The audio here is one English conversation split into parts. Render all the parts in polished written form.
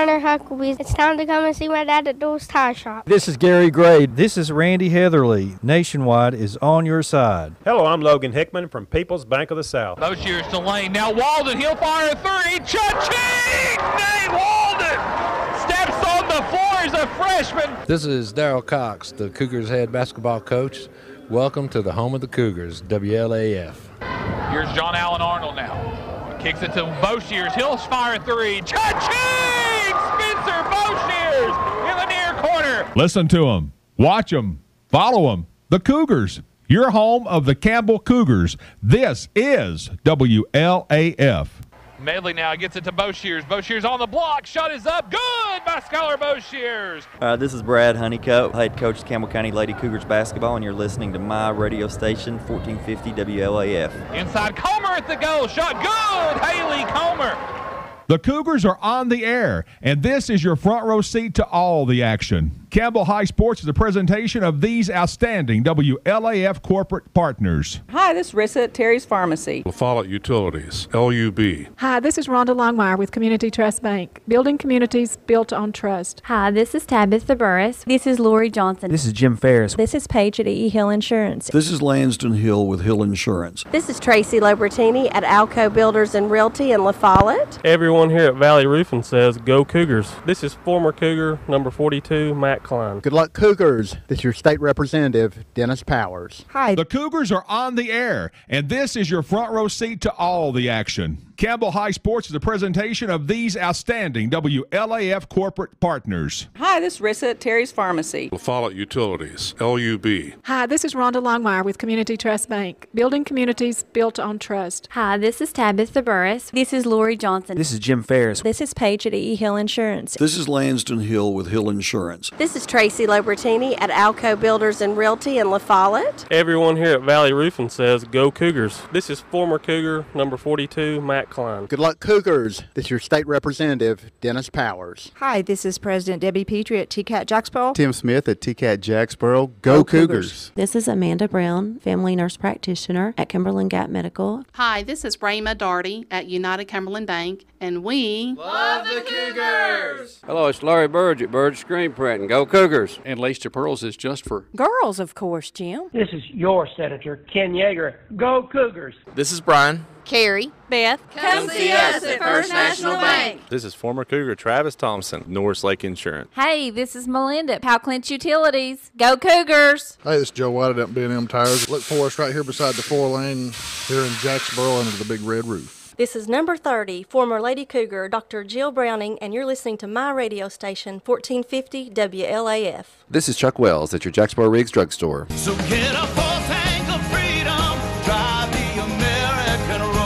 Hunter Huckabee. It's time to come and see my dad at Dole's Tire Shop. This is Gary Gray. This is Randy Heatherly. Nationwide is on your side. Hello, I'm Logan Hickman from People's Bank of the South. Boshears to Lane. Now Walden, he'll fire a three. Cha-ching! Nate Walden steps on the floor as a freshman. This is Darryl Cox, the Cougars head basketball coach. Welcome to the home of the Cougars, WLAF. Here's John Allen Arnold now. Kicks it to Boshears. He'll fire a three. Cha-ching! Spencer Boshears in the near corner. Listen to them. Watch them. Follow them. The Cougars, your home of the Campbell Cougars. This is WLAF. Medley now gets it to Boshears. Boshears on the block. Shot is up. Good by Skylar Boshears. This is Brad Honeycutt, head coach of Campbell County Lady Cougars basketball, and you're listening to my radio station, 1450 WLAF. Inside Comer at the goal. Shot good. Haley Comer. The Cougars are on the air, and this is your front row seat to all the action. Campbell High Sports is a presentation of these outstanding WLAF corporate partners. Hi, this is Rissa at Terry's Pharmacy. La Follette Utilities, LUB. Hi, this is Rhonda Longmire with Community Trust Bank, building communities built on trust. Hi, this is Tabitha Burris. This is Lori Johnson. This is Jim Ferris. This is Paige at E. Hill Insurance. This is Lanston Hill with Hill Insurance. This is Tracy Lobertini at Alco Builders and Realty in La Follette. Everyone here at Valley Roofing says, go Cougars. This is former Cougar number 42, Matt Klein. Good luck, Cougars. This is your state representative, Dennis Powers. Hi. The Cougars are on the air, and this is your front row seat to all the action. Campbell High Sports is a presentation of these outstanding WLAF corporate partners. Hi, this is Rissa at Terry's Pharmacy. La Follette Utilities, LUB. Hi, this is Rhonda Longmire with Community Trust Bank, building communities built on trust. Hi, this is Tabitha Burris. This is Lori Johnson. This is Jim Ferris. This is Paige at E. Hill Insurance. This is Lanston Hill with Hill Insurance. This is Tracy Lobertini at Alco Builders and Realty in La Follette. Everyone here at Valley Roofing says, go Cougars. This is former Cougar number 42, Matt Klein. Good luck, Cougars. This is your state representative, Dennis Powers. Hi, this is President Debbie Petrie at TCAT Jacksboro. Tim Smith at TCAT Jacksboro. Go Cougars. This is Amanda Brown, family nurse practitioner at Cumberland Gap Medical. Hi, this is Rayma Darty at United Cumberland Bank, and we love the Cougars. Hello, it's Larry Burge at Burge Screen Print, and go Cougars. And Lace to Pearls is just for girls, of course, Jim. This is your senator, Ken Yeager. Go Cougars. This is Brian. Carrie. Beth. Come see us at First National Bank. This is former Cougar Travis Thompson, Norris Lake Insurance. Hey, this is Melinda at Powell Clinch Utilities. Go Cougars. Hey, this is Joe White at B&M Tires. Look for us right here beside the 4-lane here in Jacksboro under the big red roof. This is number 30, former Lady Cougar, Dr. Jill Browning, and you're listening to my radio station, 1450 WLAF. This is Chuck Wells at your Jacksboro Riggs Drugstore. So get a full tank of freedom, drive the American road.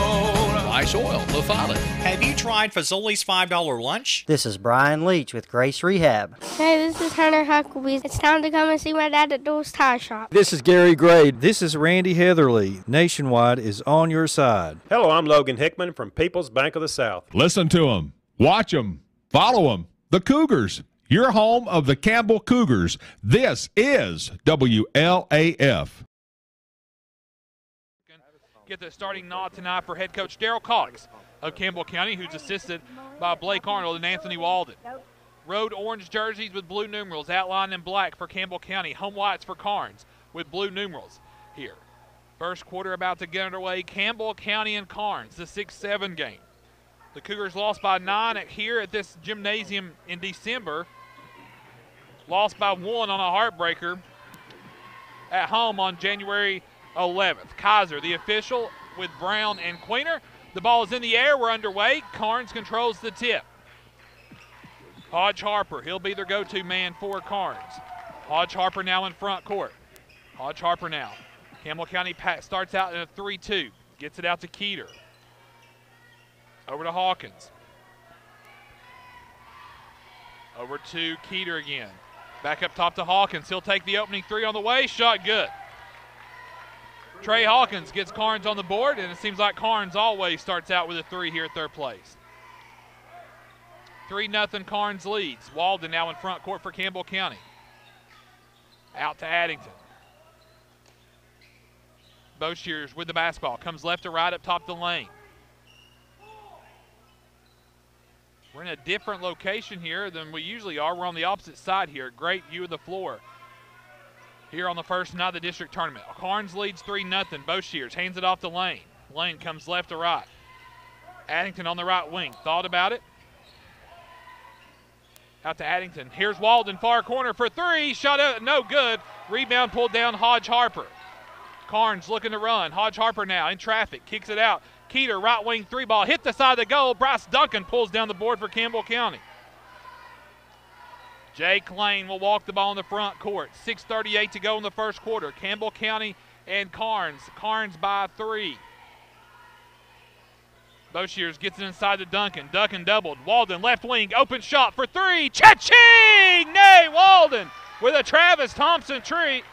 Ice Oil, La Follette. Have you tried Fazoli's $5 lunch? This is Brian Leach with Grace Rehab. Hey, this is Hunter Huckabee. It's time to come and see my dad at Dole's Tire Shop. This is Gary Gray. This is Randy Heatherly. Nationwide is on your side. Hello, I'm Logan Hickman from People's Bank of the South. Listen to them. Watch them. Follow them. The Cougars, your home of the Campbell Cougars. This is WLAF. Get the starting nod tonight for head coach Darryl Cox of Campbell County, who's assisted by Blake Arnold and Anthony Walden. Road orange jerseys with blue numerals outlined in black for Campbell County. Home whites for Karns with blue numerals here. First quarter about to get underway. Campbell County and Karns, the 6-7 game. The Cougars lost by 9 here at this gymnasium in December. Lost by 1 on a heartbreaker at home on January 11th. Kaiser, the official, with Brown and Queener. The ball is in the air. We're underway. Karns controls the tip. Hodge Harper, he'll be their go-to man for Karns. Hodge Harper now in front court. Hodge Harper now. Campbell County starts out in a 3-2. Gets it out to Keeter. Over to Hawkins. Over to Keeter again. Back up top to Hawkins. He'll take the opening three on the way. Shot good. Trey Hawkins gets Karns on the board, and it seems like Karns always starts out with a 3 here at third place. 3-0 Karns leads. Walden now in front court for Campbell County. Out to Addington. Boshears with the basketball. Comes left to right up top the lane. We're in a different location here than we usually are. We're on the opposite side here. Great view of the floor here on the first night of the district tournament. Karns leads 3-0. Boshears hands it off to Lane. Lane comes left to right. Addington on the right wing. Thought about it. Out to Addington. Here's Walden, far corner for three. Shot out, no good. Rebound pulled down Hodge Harper. Karns looking to run. Hodge Harper now in traffic. Kicks it out. Keeter, right wing three ball. Hit the side of the goal. Bryce Duncan pulls down the board for Campbell County. Jake Lane will walk the ball in the front court. 6:38 to go in the first quarter. Campbell County and Karns. Karns by 3. Boshears gets it inside to Duncan. Duncan doubled. Walden left wing. Open shot for 3. Cha-ching! Nay, Walden with a Travis Thompson three.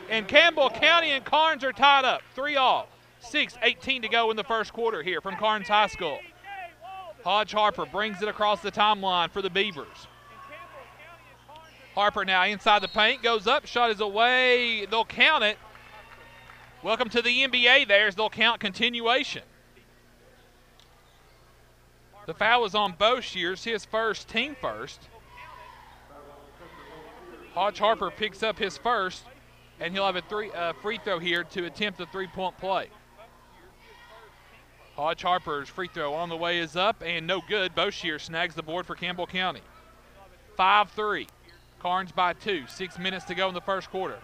And Campbell County and Karns are tied up. 3-all. 6:18 to go in the first quarter here from Karns High School. Hodge Harper brings it across the timeline for the Beavers. Harper now inside the paint, goes up, shot is away. They'll count it. Welcome to the NBA there as they'll count continuation. The foul is on Boshears, his first, team first. Hodge Harper picks up his first, and he'll have a free throw here to attempt a three-point play. Hodge Harper's free throw on the way is up and no good. Boshears snags the board for Campbell County. 5-3. Karns by 2. 6 minutes to go in the first quarter.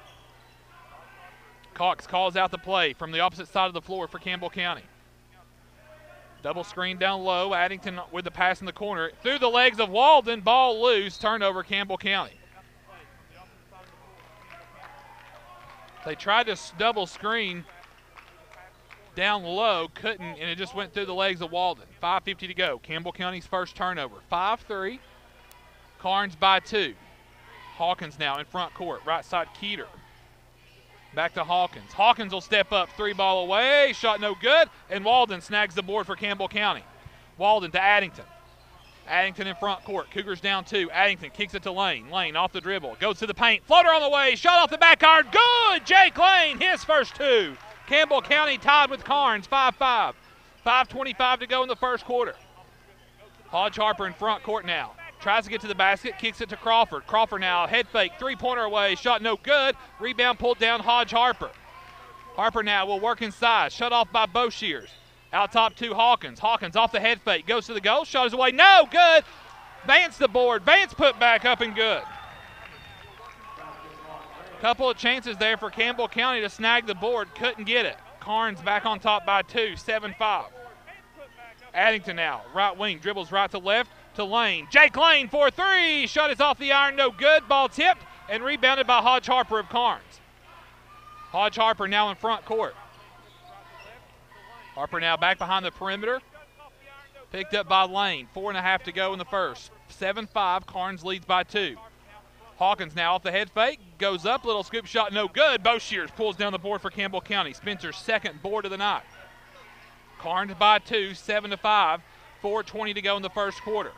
Cox calls out the play from the opposite side of the floor for Campbell County. Double screen down low. Addington with the pass in the corner. Through the legs of Walden. Ball loose. Turnover Campbell County. They tried to double screen down low, couldn't, and it just went through the legs of Walden. 5:50 to go. Campbell County's first turnover. 5-3. Karns by 2. Hawkins now in front court. Right side Keeter. Back to Hawkins. Hawkins will step up. 3-ball away. Shot no good. And Walden snags the board for Campbell County. Walden to Addington. Addington in front court. Cougars down 2. Addington kicks it to Lane. Lane off the dribble. Goes to the paint. Floater on the way. Shot off the back iron. Good! Jake Lane, his first 2. Campbell County tied with Karns, 5-5. 5:25 to go in the first quarter. Hodge Harper in front court now. Tries to get to the basket, kicks it to Crawford. Crawford now, head fake, three-pointer away, shot no good. Rebound pulled down Hodge Harper. Harper now will work inside, shut off by Boshears. Out top to Hawkins. Hawkins off the head fake, goes to the goal, shot is away, no good. Vance the board, Vance put back up and good. Couple of chances there for Campbell County to snag the board, couldn't get it. Karns back on top by 2, 7-5. Addington now, right wing, dribbles right to left to Lane. Jake Lane for 3, shot is off the iron, no good. Ball tipped and rebounded by Hodge Harper of Karns. Hodge Harper now in front court. Harper now back behind the perimeter. Picked up by Lane, 4.5 to go in the first. 7-5, Karns leads by 2. Hawkins now off the head fake, goes up, little scoop shot, no good. Boshears pulls down the board for Campbell County. Spencer's second board of the night. Karns by 2, 7-5, 4:20 to go in the first quarter.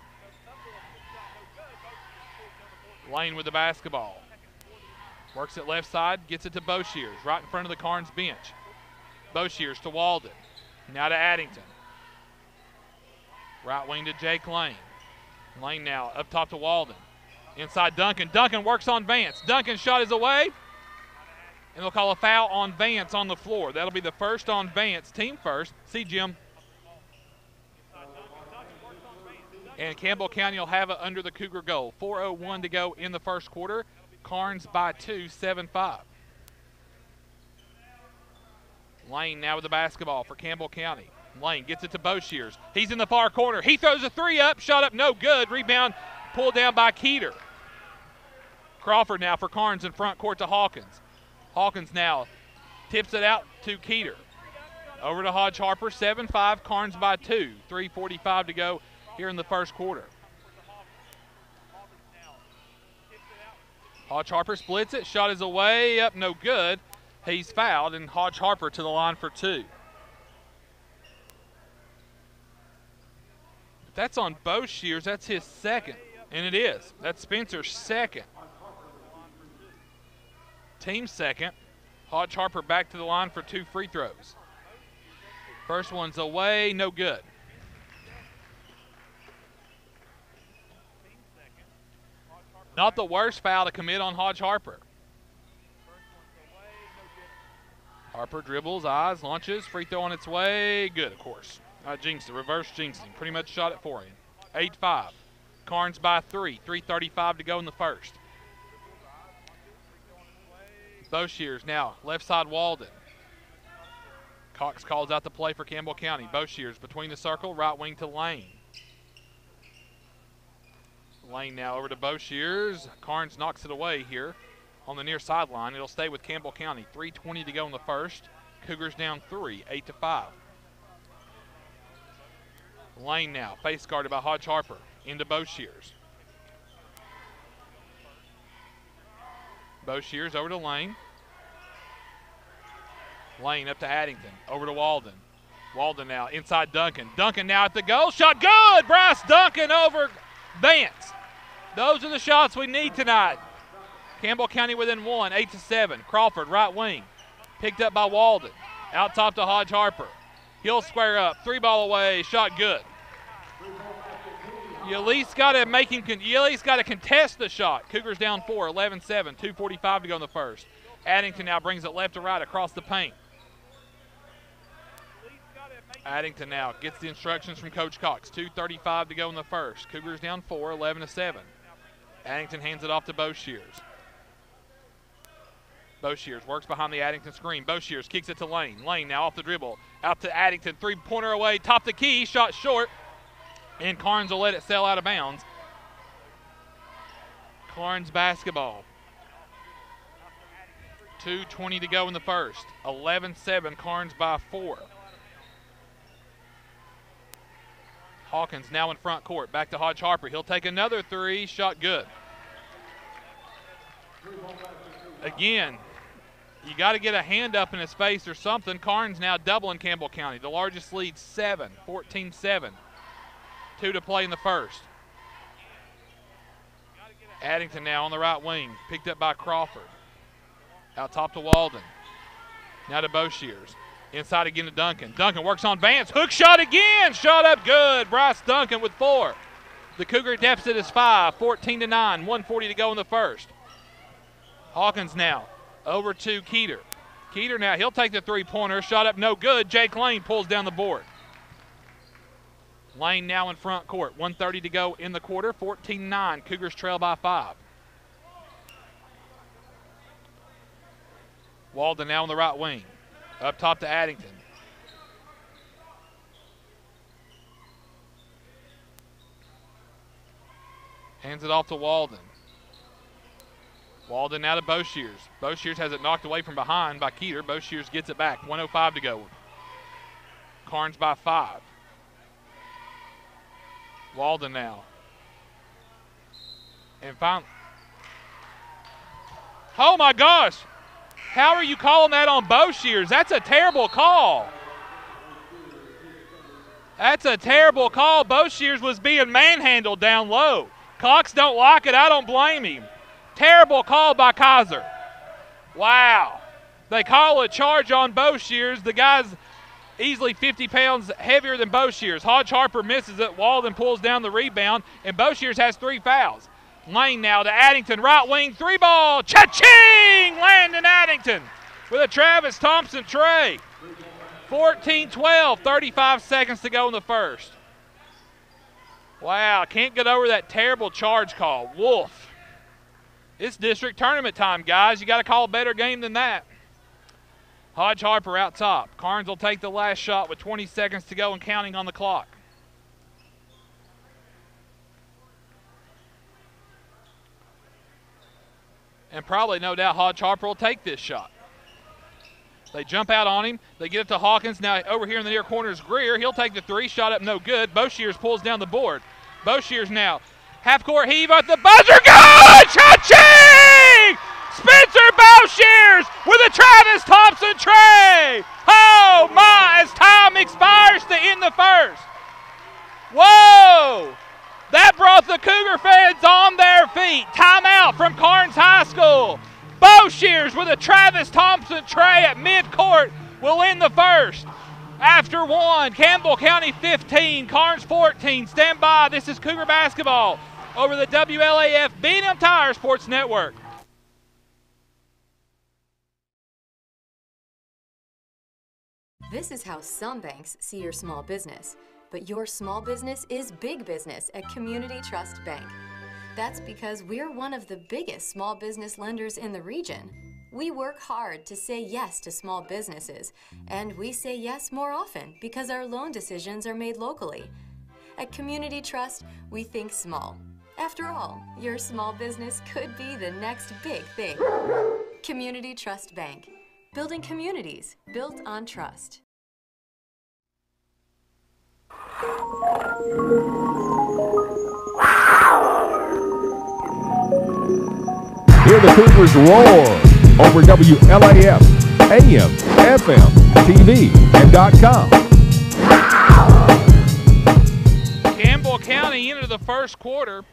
Lane with the basketball. Works it left side, gets it to Boshears, right in front of the Karns bench. Boshears to Walden, now to Addington. Right wing to Jake Lane. Lane now up top to Walden. Inside Duncan. Duncan works on Vance. Duncan's shot is away. And they'll call a foul on Vance on the floor. That'll be the first on Vance, team first. See Jim. And Campbell County will have it under the Cougar goal. 4:01 to go in the first quarter. Karns by 2, 7-5. Lane now with the basketball for Campbell County. Lane gets it to Boshears. He's in the far corner. He throws a 3 up. Shot up, no good. Rebound pulled down by Keeter. Crawford now for Karns in front court to Hawkins. Hawkins now tips it out to Keeter. Over to Hodge Harper, 7-5, Karns by 2. 3:45 to go here in the first quarter. Hodge Harper splits it. Shot is away, up, no good. He's fouled, and Hodge Harper to the line for 2. If that's on Boshears, that's his second. And it is. That's Spencer's second. Team second. Hodge Harper back to the line for 2 free throws. First one's away, no good. Not the worst foul to commit on Hodge Harper. Harper dribbles, eyes, launches, free throw on its way. Good, of course. Jinxed it, reverse jinxing. Pretty much shot it for him. 8-5. Karns by 3. 3:35 to go in the first. Boshears now, left side Walden. Cox calls out the play for Campbell County. Boshears between the circle, right wing to Lane. Lane now over to Boshears. Karns knocks it away here on the near sideline. It'll stay with Campbell County. 3:20 to go in the first. Cougars down 3, 8-5. Lane now, face guarded by Hodge Harper. Into Boshears. Boshears over to Lane. Lane up to Addington. Over to Walden. Walden now inside Duncan. Duncan now at the goal. Shot good! Bryce Duncan over Vance. Those are the shots we need tonight. Campbell County within 1, 8-7. Crawford, right wing. Picked up by Walden. Out top to Hodge Harper. He'll square up. 3-ball away. Shot good. You at least got to contest the shot. Cougars down 4, 11-7. 2:45 to go in the first. Addington now brings it left to right across the paint. Addington now gets the instructions from Coach Cox. 2:35 to go in the first. Cougars down 4, 11-7. Addington hands it off to Boshears. Boshears works behind the Addington screen. Boshears kicks it to Lane. Lane now off the dribble. Out to Addington. 3-pointer away. Top the key. Shot short. And Karns will let it sail out of bounds. Karns basketball. 2:20 to go in the first. 11-7. Karns by 4. Hawkins now in front court. Back to Hodge Harper. He'll take another 3. Shot good. Again, you got to get a hand up in his face or something. Karns now doubling Campbell County. The largest lead, 7, 14-7. 2 to play in the first. Addington now on the right wing. Picked up by Crawford. Out top to Walden. Now to Boshears. Inside again to Duncan. Duncan works on Vance. Hook shot again. Shot up good. Bryce Duncan with 4. The Cougar deficit is 5. 14-9. 1:40 to go in the first. Hawkins now over to Keeter. Keeter now, he'll take the 3-pointer. Shot up no good. Jake Lane pulls down the board. Lane now in front court. 1:30 to go in the quarter. 14-9. Cougars trail by 5. Walden now on the right wing. Up top to Addington. Hands it off to Walden. Walden now to Boshears. Boshears has it knocked away from behind by Keeter. Boshears gets it back. 1:05 to go. Karns by 5. Walden now. And finally. Oh my gosh. How are you calling that on Boshears? That's a terrible call. That's a terrible call. Boshears was being manhandled down low. Cox don't like it. I don't blame him. Terrible call by Kaiser. Wow. They call a charge on Boshears. The guy's easily 50 pounds heavier than Boshears. Hodge Harper misses it. Walden pulls down the rebound, and Boshears has 3 fouls. Lane now to Addington, right wing, 3-ball. Cha-ching! Landon Addington with a Travis Thompson tray. 14-12, 35 seconds to go in the first. Wow, can't get over that terrible charge call. Wolf. It's district tournament time, guys. You got to call a better game than that. Hodge Harper out top. Karns will take the last shot with 20 seconds to go and counting on the clock. And probably, no doubt, Hodge Harper will take this shot. They jump out on him. They get it to Hawkins. Now over here in the near corner is Greer. He'll take the 3. Shot up no good. Boshears pulls down the board. Boshears now. Half-court heave at the buzzer. Good! Cha-ching! Spencer Boshears with a Travis Thompson tray. Oh, my, as time expires to end the first. Whoa! That brought the Cougar fans on their feet. Timeout from Karns High School. Boshears with a Travis Thompson tray at midcourt will end the first. After 1, Campbell County 15, Karns 14. Stand by. This is Cougar basketball over the WLAF B&M Tire Sports Network. This is how some banks see your small business, but your small business is big business at Community Trust Bank. That's because we're one of the biggest small business lenders in the region. We work hard to say yes to small businesses, and we say yes more often because our loan decisions are made locally. At Community Trust, we think small. After all, your small business could be the next big thing. Community Trust Bank. Building communities built on trust. Hear the Cougars roar over WLAF, AM, FM, TV, and .com. Campbell County into the first quarter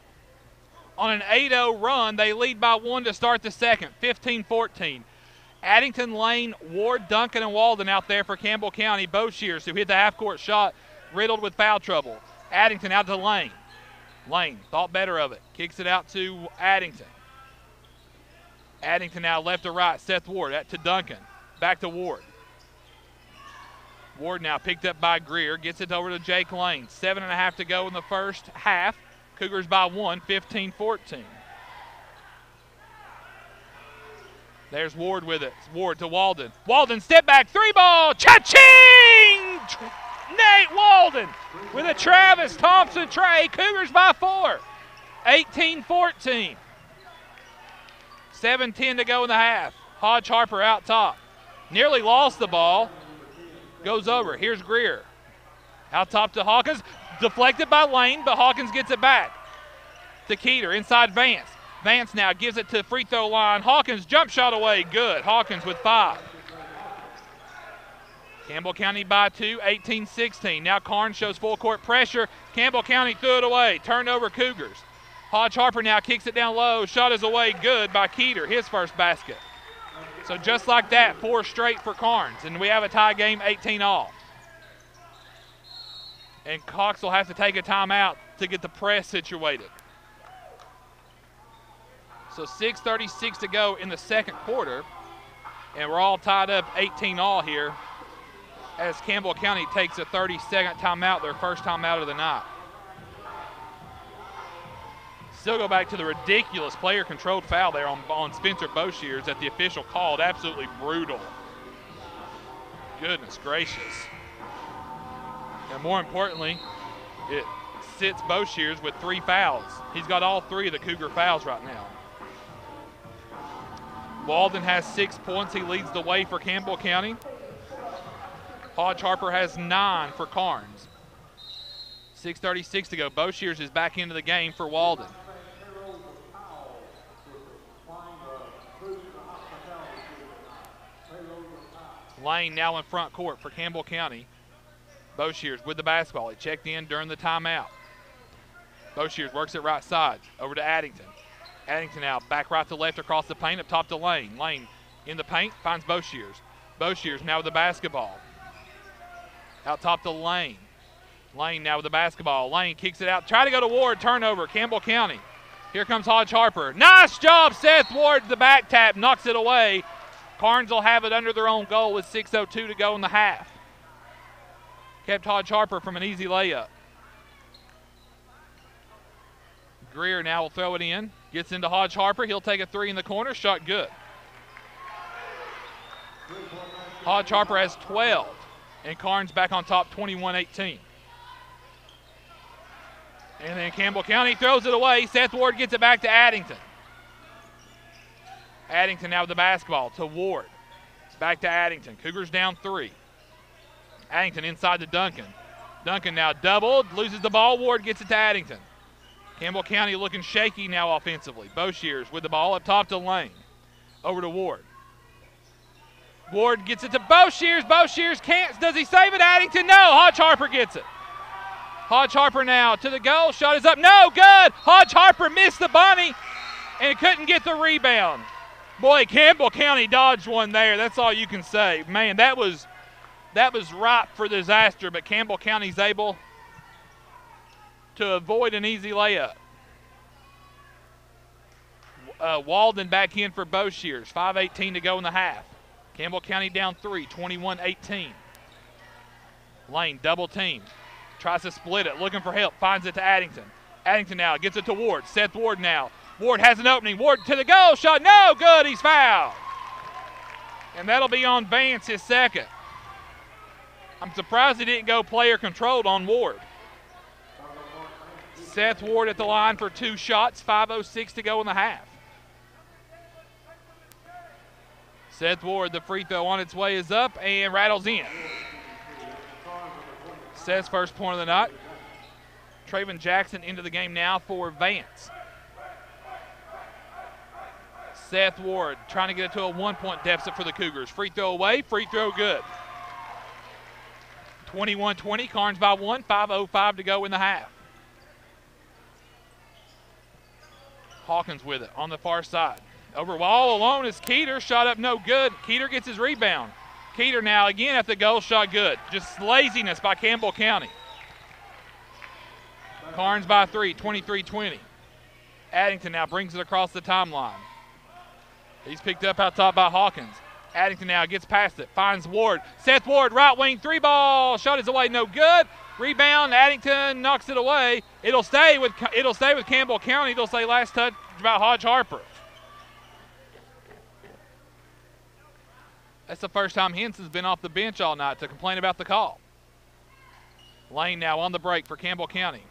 on an 8-0 run. They lead by 1 to start the second, 15-14. Addington, Lane, Ward, Duncan, and Walden out there for Campbell County. Boshears, who hit the half-court shot, riddled with foul trouble. Addington out to Lane. Lane thought better of it. Kicks it out to Addington. Addington now left to right. Seth Ward to Duncan. Back to Ward. Ward now picked up by Greer. Gets it over to Jake Lane. 7.5 to go in the first half. Cougars by 1, 15-14. There's Ward with it. Ward to Walden. Walden, step back, 3-ball. Cha-ching! Nate Walden with a Travis Thompson tray. Cougars by 4, 18-14. 7:10 to go in the half. Hodge Harper out top. Nearly lost the ball. Goes over. Here's Greer. Out top to Hawkins. Deflected by Lane, but Hawkins gets it back. To Keeter, inside Vance. Vance now gives it to free throw line. Hawkins, jump shot away. Good. Hawkins with 5. Campbell County by 2, 18-16. Now Karns shows full court pressure. Campbell County threw it away. Turnover Cougars. Hodge Harper now kicks it down low. Shot is away. Good by Keeter, his first basket. So just like that, 4 straight for Karns. And we have a tie game, 18-all. And Cox will have to take a timeout to get the press situated. So 6:36 to go in the second quarter. And we're all tied up 18-all here as Campbell County takes a 30-second timeout, their first timeout of the night. Still go back to the ridiculous player-controlled foul there on Spencer Boshears that the official called. Absolutely brutal. Goodness gracious. And more importantly, it sits Boshears with 3 fouls. He's got all 3 of the Cougar fouls right now. Walden has 6 points. He leads the way for Campbell County. Hodge Harper has 9 for Karns. 6:36 to go. Boshears is back into the game for Walden. Lane now in front court for Campbell County. Boshears with the basketball. He checked in during the timeout. Boshears works it right side. Over to Addington. Addington now back right to left across the paint up top to Lane. Lane in the paint finds Boshears. Boshears now with the basketball. Out top to Lane. Lane now with the basketball. Lane kicks it out. Try to go to Ward. Turnover. Campbell County. Here comes Hodge Harper. Nice job, Seth Ward. The back tap knocks it away. Karns will have it under their own goal with 6:02 to go in the half. Kept Hodge Harper from an easy layup. Greer now will throw it in. Gets into Hodge Harper. He'll take a 3 in the corner. Shot good. Hodge Harper has 12. And Karns back on top, 21-18. And then Campbell County throws it away. Seth Ward gets it back to Addington. Addington now with the basketball to Ward. Back to Addington. Cougars down 3. Addington inside to Duncan. Duncan now doubled, loses the ball. Ward gets it to Addington. Campbell County looking shaky now offensively. Boshears with the ball up top to Lane. Over to Ward. Ward gets it to Boshears. Boshears can't. Does he save it? Addington? No. Hodge Harper gets it. Hodge Harper now to the goal. Shot is up. No. Good. Hodge Harper missed the bunny and couldn't get the rebound. Boy, Campbell County dodged one there. That's all you can say. Man, that was ripe for disaster, but Campbell County's able to avoid an easy layup. Walden back in for Boshears. 5:18 to go in the half. Campbell County down 3, 21-18. Lane double team. Tries to split it, looking for help. Finds it to Addington. Addington now gets it to Ward. Seth Ward now. Ward has an opening. Ward to the goal shot. No good. He's fouled. And that'll be on Vance, his second. I'm surprised he didn't go player controlled on Ward. Seth Ward at the line for 2 shots. 5:06 to go in the half. Seth Ward, the free throw on its way is up and rattles in. Seth's first point of the night. Traven Jackson into the game now for Vance. Seth Ward trying to get it to a 1-point deficit for the Cougars. Free throw away, free throw good. 21-20, Karns by 1, 5:05 to go in the half. Hawkins with it on the far side. Over all alone is Keeter, shot up no good. Keeter gets his rebound. Keeter now again at the goal, shot good. Just laziness by Campbell County. Karns by 3, 23-20. Addington now brings it across the timeline. He's picked up out top by Hawkins. Addington now gets past it, finds Ward. Seth Ward, right wing, 3-ball, shot is away, no good. Rebound, Addington knocks it away. It'll stay with Campbell County. It'll say last touch by Hodge Harper. That's the first time Henson's been off the bench all night to complain about the call. Lane now on the break for Campbell County.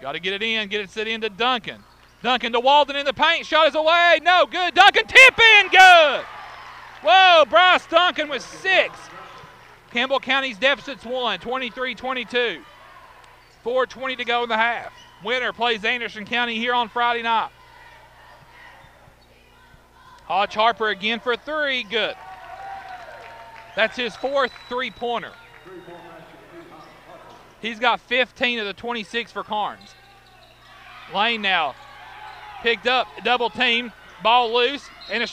Got to get it in, get it set into Duncan. Duncan to Walden in the paint, shot is away, no good. Duncan tip in, good. Whoa, Bryce Duncan with 6. Campbell County's deficit's 1, 23-22. 4:20 to go in the half. Winner plays Anderson County here on Friday night. Hodge Harper again for 3, good. That's his 4th three-pointer. He's got 15 of the 26 for Karns. Lane now picked up, double team, ball loose, and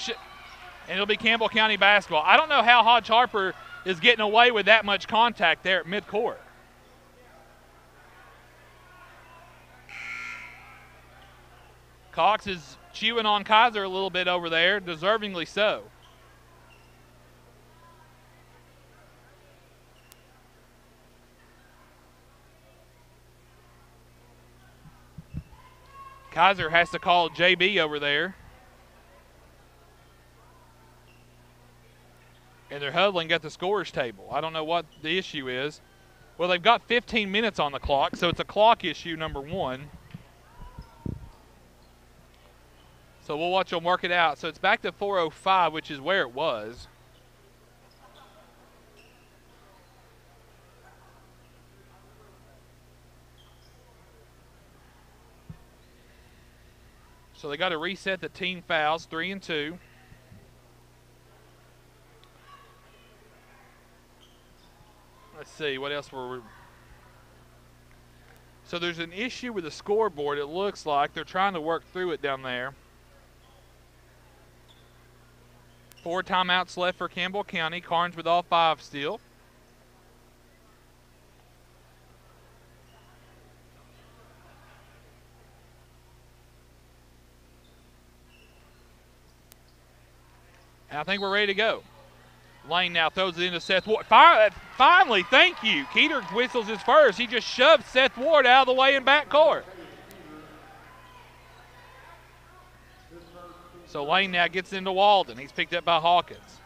it'll be Campbell County basketball. I don't know how Hodge Harper is getting away with that much contact there at midcourt. Cox is chewing on Kaiser a little bit over there, deservingly so. Kaiser has to call JB over there. And they're huddling at the scorer's table. I don't know what the issue is. Well, they've got 15 minutes on the clock, so it's a clock issue, number 1. So we'll watch them work it out. So it's back to 4:05, which is where it was. So they got to reset the team fouls, 3 and 2. Let's see, what else were we? So there's an issue with the scoreboard, it looks like. They're trying to work through it down there. 4 timeouts left for Campbell County. Karns with all 5 still. And I think we're ready to go. Lane now throws it into Seth Ward. Finally, thank you. Keeter whistles his first. He just shoved Seth Ward out of the way in backcourt. So Lane now gets into Walden. He's picked up by Hawkins.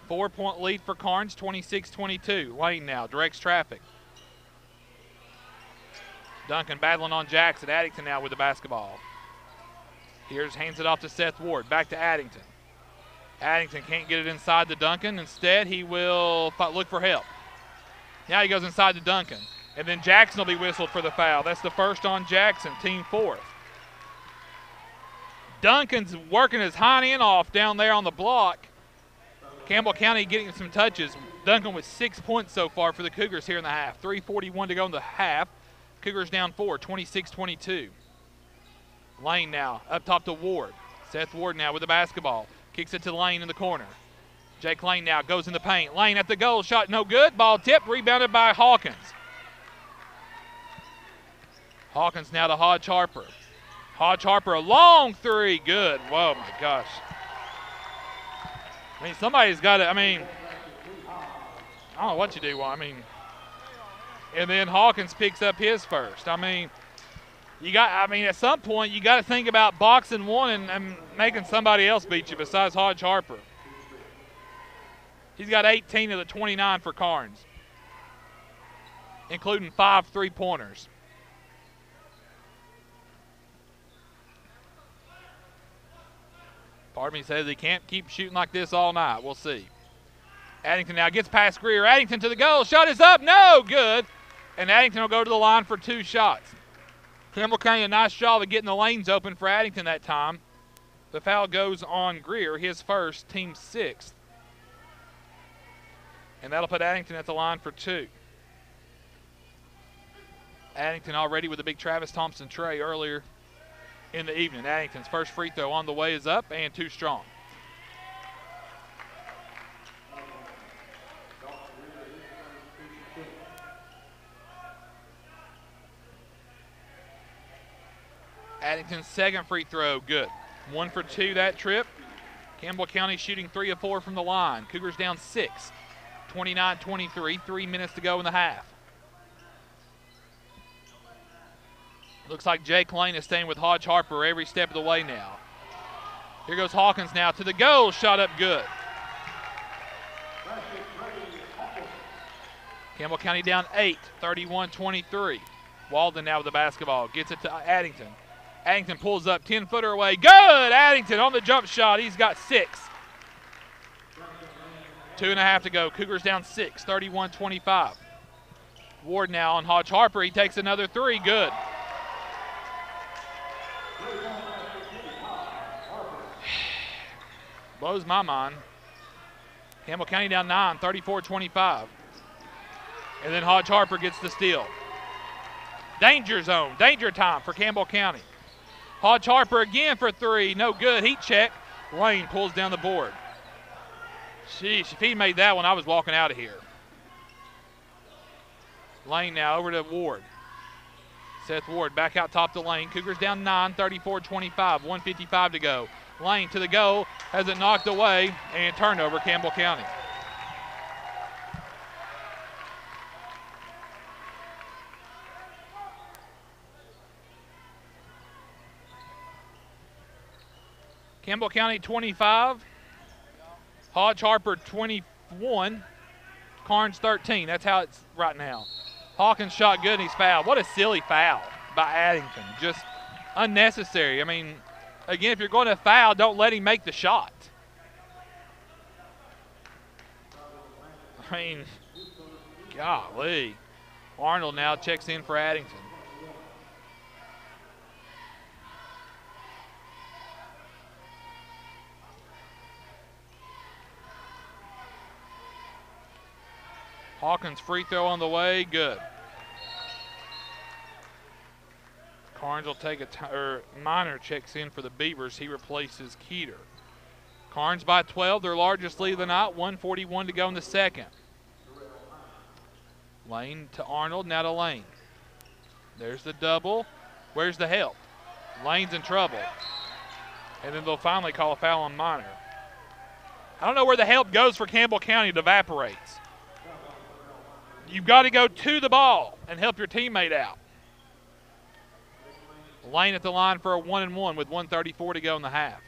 4-point lead for Karns, 26-22. Lane now directs traffic. Duncan battling on Jackson. Addington now with the basketball. Hands it off to Seth Ward. Back to Addington. Addington can't get it inside to Duncan. Instead, he will look for help. Now he goes inside to Duncan. And then Jackson will be whistled for the foul. That's the first on Jackson, team 4th. Duncan's working his hind end off down there on the block. Campbell County getting some touches. Duncan with 6 points so far for the Cougars here in the half. 3:41 to go in the half. Cougars down 4, 26-22. Lane now up top to Ward. Seth Ward now with the basketball. Kicks it to Lane in the corner. Jake Lane now goes in the paint. Lane at the goal, shot no good. Ball tipped, rebounded by Hawkins. Hawkins now to Hodge Harper. Hodge Harper, a long three, good. Whoa, my gosh. I mean, somebody's got to, I don't know what you do. And then Hawkins picks up his first. At some point, you got to think about boxing one and making somebody else beat you besides Hodge Harper. He's got 18 of the 29 for Karns, including 5 3-pointers. Part of me says he can't keep shooting like this all night. We'll see. Addington now gets past Greer. Addington to the goal. Shot is up. No good. And Addington will go to the line for 2 shots. Campbell County, a nice job of getting the lanes open for Addington that time. The foul goes on Greer, his first, team 6th. And that'll put Addington at the line for 2. Addington already with a big Travis Thompson tray earlier in the evening. Addington's first free throw on the way is up and too strong. Addington's second free throw, good. 1 for 2 that trip. Campbell County shooting 3 of 4 from the line. Cougars down 6, 29-23, 3 minutes to go in the half. Looks like Jake Lane is staying with Hodge Harper every step of the way now. Here goes Hawkins now to the goal, shot up good. Campbell County down 8, 31-23. Walden now with the basketball, gets it to Addington. Addington pulls up, 10-footer away. Good! Addington on the jump shot. He's got 6. 2.5 to go. Cougars down 6, 31-25. Ward now on Hodge Harper. He takes another 3. Good. Blows my mind. Campbell County down 9, 34-25. And then Hodge Harper gets the steal. Danger zone, danger time for Campbell County. Hodge Harper again for 3, no good, heat check. Lane pulls down the board. Sheesh, if he made that one, I was walking out of here. Lane now over to Ward. Seth Ward back out top the lane. Cougars down 9, 34-25, 1:55 to go. Lane to the goal, has it knocked away, and turnover Campbell County. Campbell County 25, Hodge Harper 21, Karns 13. That's how it's right now. Hawkins shot good and he's fouled. What a silly foul by Addington. Just unnecessary. Again, if you're going to foul, don't let him make the shot. Golly. Arnold now checks in for Addington. Hawkins free throw on the way, good. Karns will take Minor checks in for the Beavers. He replaces Keeter. Karns by 12, their largest lead of the night, 1:41 to go in the second. Lane to Arnold, now to Lane. There's the double. Where's the help? Lane's in trouble. And then they'll finally call a foul on Minor. I don't know where the help goes for Campbell County. It evaporates. You've got to go to the ball and help your teammate out. Lane at the line for a 1-and-1 with 1:34 to go in the half.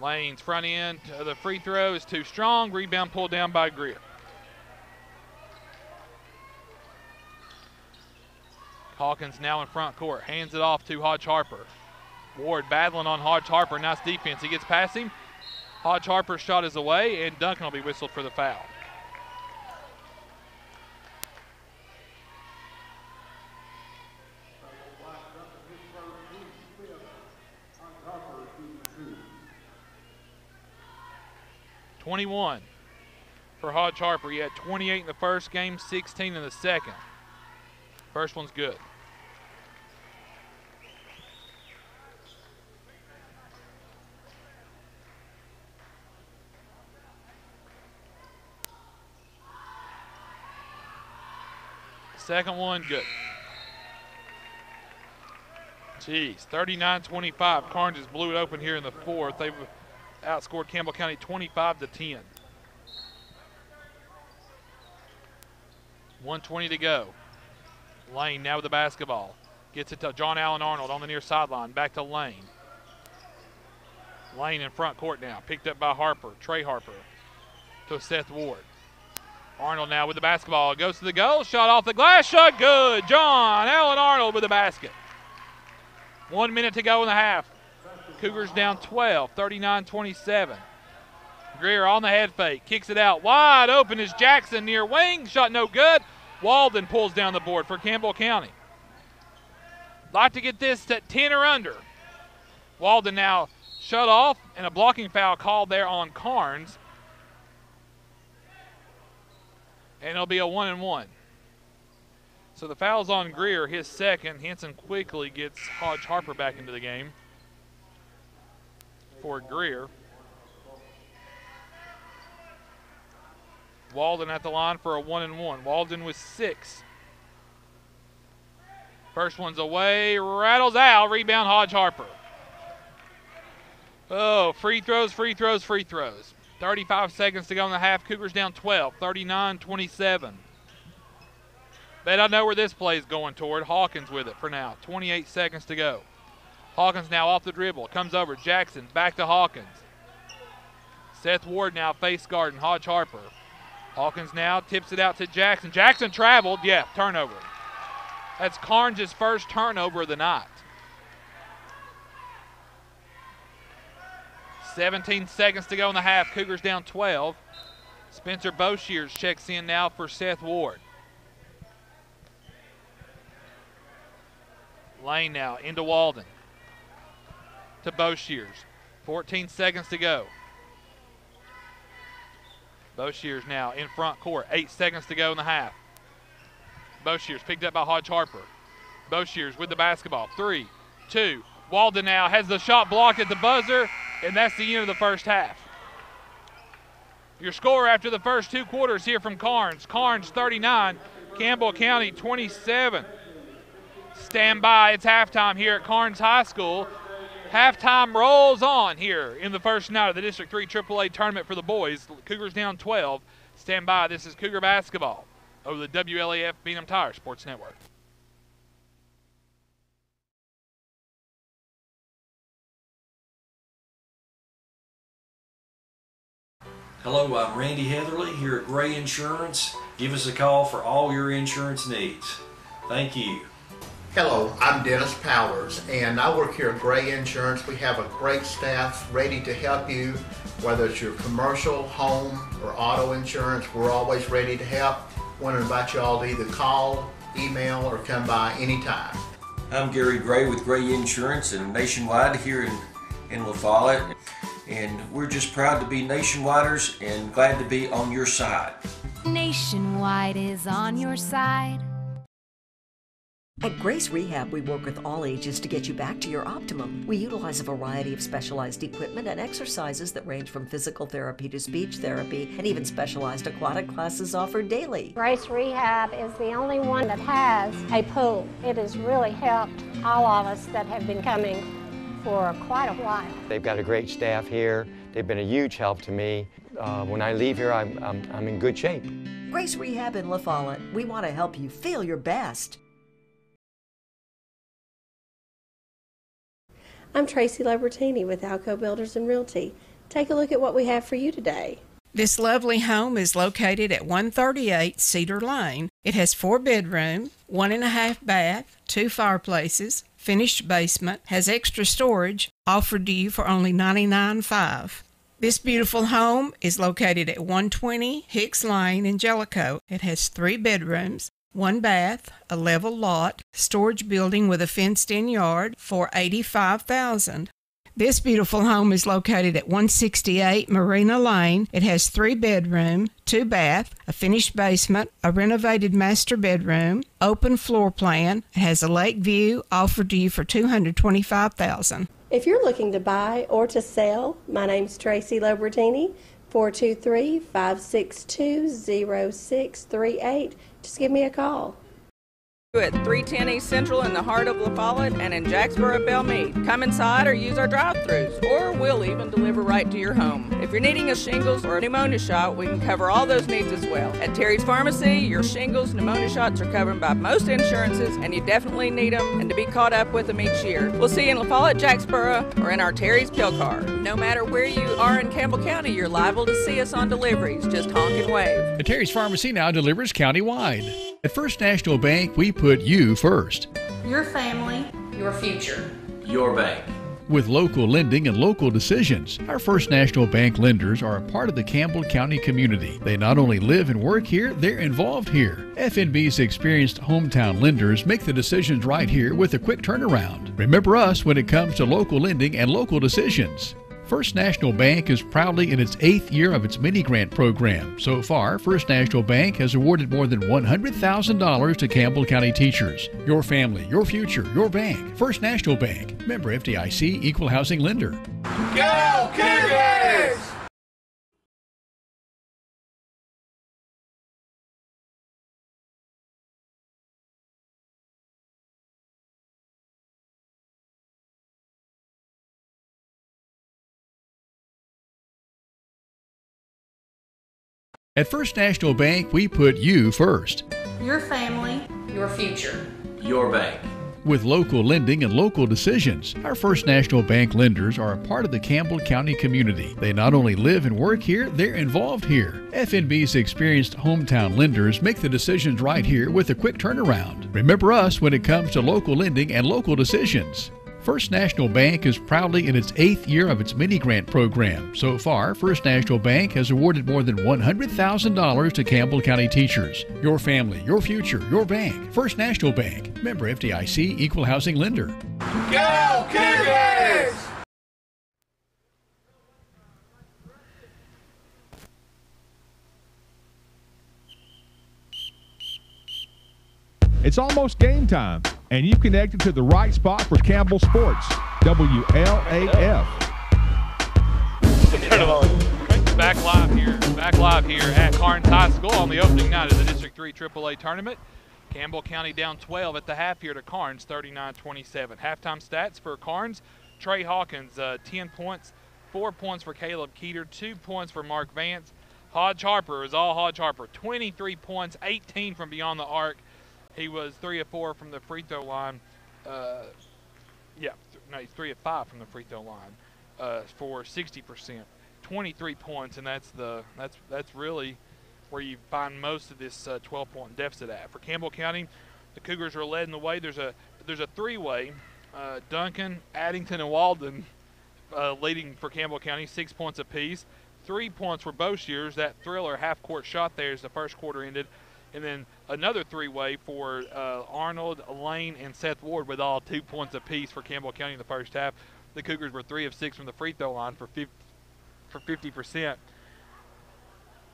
Lane's front end of the free throw is too strong. Rebound pulled down by Greer. Hawkins now in front court. Hands it off to Hodge Harper. Ward battling on Hodge Harper. Nice defense. He gets past him. Hodge Harper's shot is away, and Duncan will be whistled for the foul. .21 for Hodge Harper. He had 28 in the first game, 16 in the second. First one's good. Second one, good. Jeez, 39-25. Karns just blew it open here in the fourth. They've outscored Campbell County 25-10. 1:20 to go. Lane now with the basketball. Gets it to John Allen Arnold on the near sideline. Back to Lane. Lane in front court now. Picked up by Harper. Trey Harper to Seth Ward. Arnold now with the basketball. Goes to the goal. Shot off the glass. Shot good. John Allen Arnold with the basket. 1 minute to go in the half. Cougars down 12, 39-27. Greer on the head fake. Kicks it out. Wide open is Jackson near wing. Shot no good. Walden pulls down the board for Campbell County. Like to get this to 10 or under. Walden now shut off, and a blocking foul called there on Karns. And it'll be a 1-and-1. So the foul's on Greer, his second. Henson quickly gets Hodge Harper back into the game for Greer. Walden at the line for a 1-and-1. Walden with 6. First one's away, rattles out, rebound Hodge Harper. Oh, free throws, free throws, free throws. 35 seconds to go in the half. Cougars down 12, 39-27. Bet I know where this play is going toward. Hawkins with it for now. 28 seconds to go. Hawkins now off the dribble. Comes over. Jackson back to Hawkins. Seth Ward now face guarding Hodge Harper. Hawkins now tips it out to Jackson. Jackson traveled. Yeah, turnover. That's Karns' first turnover of the night. 17 seconds to go in the half. Cougars down 12. Spencer Boshears checks in now for Seth Ward. Lane now into Walden. To Boshears. 14 seconds to go. Boshears now in front court. 8 seconds to go in the half. Boshears picked up by Hodge Harper. Boshears with the basketball. 3, 2. Walden now has the shot blocked at the buzzer, and that's the end of the first half. Your score after the first 2 quarters here from Karns. Karns 39, Campbell County 27. Stand by, it's halftime here at Karns High School. Halftime rolls on here in the first night of the District 3 AAA tournament for the boys. Cougars down 12. Stand by, this is Cougar basketball over the WLAF Beanham Tire Sports Network. Hello, I'm Randy Heatherly here at Gray Insurance. Give us a call for all your insurance needs. Thank you. Hello, I'm Dennis Powers, and I work here at Gray Insurance. We have a great staff ready to help you, whether it's your commercial, home, or auto insurance. We're always ready to help. Want to invite you all to either call, email, or come by anytime. I'm Gary Gray with Gray Insurance and Nationwide here in La Follette. And we're just proud to be Nationwiders and glad to be on your side. Nationwide is on your side. At Grace Rehab, we work with all ages to get you back to your optimum. We utilize a variety of specialized equipment and exercises that range from physical therapy to speech therapy, and even specialized aquatic classes offered daily. Grace Rehab is the only one that has a pool. It has really helped all of us that have been coming for quite a while. They've got a great staff here. They've been a huge help to me. When I leave here, I'm in good shape. Grace Rehab in La Follette. We want to help you feel your best. I'm Tracy Lobertini with Alco Builders and Realty. Take a look at what we have for you today. This lovely home is located at 138 Cedar Lane. It has 4 bedrooms, 1.5 bath, 2 fireplaces, finished basement, has extra storage, offered to you for only $99,500. This beautiful home is located at 120 Hicks Lane in Jellicoe. It has 3 bedrooms, 1 bath, a level lot, storage building with a fenced-in yard for $85,000. This beautiful home is located at 168 Marina Lane. It has 3 bedrooms, 2 bath, a finished basement, a renovated master bedroom, open floor plan. It has a lake view, offered to you for $225,000. If you're looking to buy or to sell, my name's Tracy Lobertini, 423-562-0638. Just give me a call. At 310 East Central in the heart of La Follette and in Jacksboro, Belmead. Come inside or use our drive-thrus, or we'll even deliver right to your home. If you're needing a shingles or a pneumonia shot, we can cover all those needs as well. At Terry's Pharmacy, your shingles, pneumonia shots are covered by most insurances, and you definitely need them and to be caught up with them each year. We'll see you in La Follette, Jacksboro, or in our Terry's pill car. No matter where you are in Campbell County, you're liable to see us on deliveries. Just honk and wave. The Terry's Pharmacy now delivers countywide. At First National Bank, we put you first. Your family, your future. Your bank. With local lending and local decisions, our First National Bank lenders are a part of the Campbell County community. They not only live and work here, they're involved here. FNB's experienced hometown lenders make the decisions right here with a quick turnaround. Remember us when it comes to local lending and local decisions. First National Bank is proudly in its 8th year of its mini-grant program. So far, First National Bank has awarded more than $100,000 to Campbell County teachers. Your family, your future, your bank. First National Bank. Member FDIC, Equal Housing Lender. Go Cougars! At First National Bank, we put you first. Your family, your future. Your bank. With local lending and local decisions, our First National Bank lenders are a part of the Campbell County community. They not only live and work here, they're involved here. FNB's experienced hometown lenders make the decisions right here with a quick turnaround. Remember us when it comes to local lending and local decisions. First National Bank is proudly in its 8th year of its mini-grant program. So far, First National Bank has awarded more than $100,000 to Campbell County teachers. Your family, your future, your bank. First National Bank. Member FDIC, Equal Housing Lender. Go Cougars! It's almost game time, and you've connected to the right spot for Campbell Sports, WLAF. Back live here at Karns High School on the opening night of the District 3 AAA tournament. Campbell County down 12 at the half here to Karns, 39-27. Halftime stats for Karns: Trey Hawkins, 10 points, 4 points for Caleb Keeter, 2 points for Mark Vance. Hodge Harper is all Hodge Harper, 23 points, 18 from beyond the arc. He was 3 of 4 from the free throw line. He's 3 of 5 from the free throw line for 60%. 23 points, and that's really where you find most of this 12-point deficit at. For Campbell County, the Cougars are leading the way. There's a three-way. Duncan, Addington, and Walden leading for Campbell County, 6 points apiece. 3 points for Boshiers. That thriller half-court shot there as the first quarter ended. And then another three-way for Arnold, Lane, and Seth Ward with all 2 points apiece for Campbell County in the first half. The Cougars were 3 of 6 from the free throw line for 50%.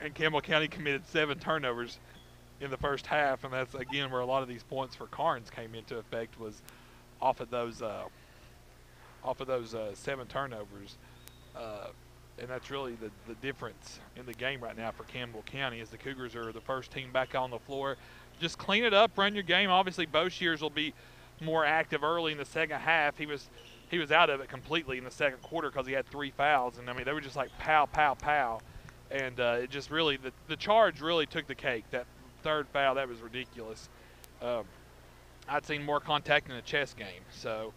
And Campbell County committed 7 turnovers in the first half, and that's, again, where a lot of these points for Karns came into effect, was off of those 7 turnovers. And that's really the difference in the game right now for Campbell County, as the Cougars are the first team back on the floor. Just clean it up, run your game. Obviously, Boshiers will be more active early in the second half. He was out of it completely in the second quarter because he had 3 fouls. And, I mean, they were just like pow, pow, pow. And it just really – the charge really took the cake. That third foul, that was ridiculous. I'd seen more contact in a chess game, so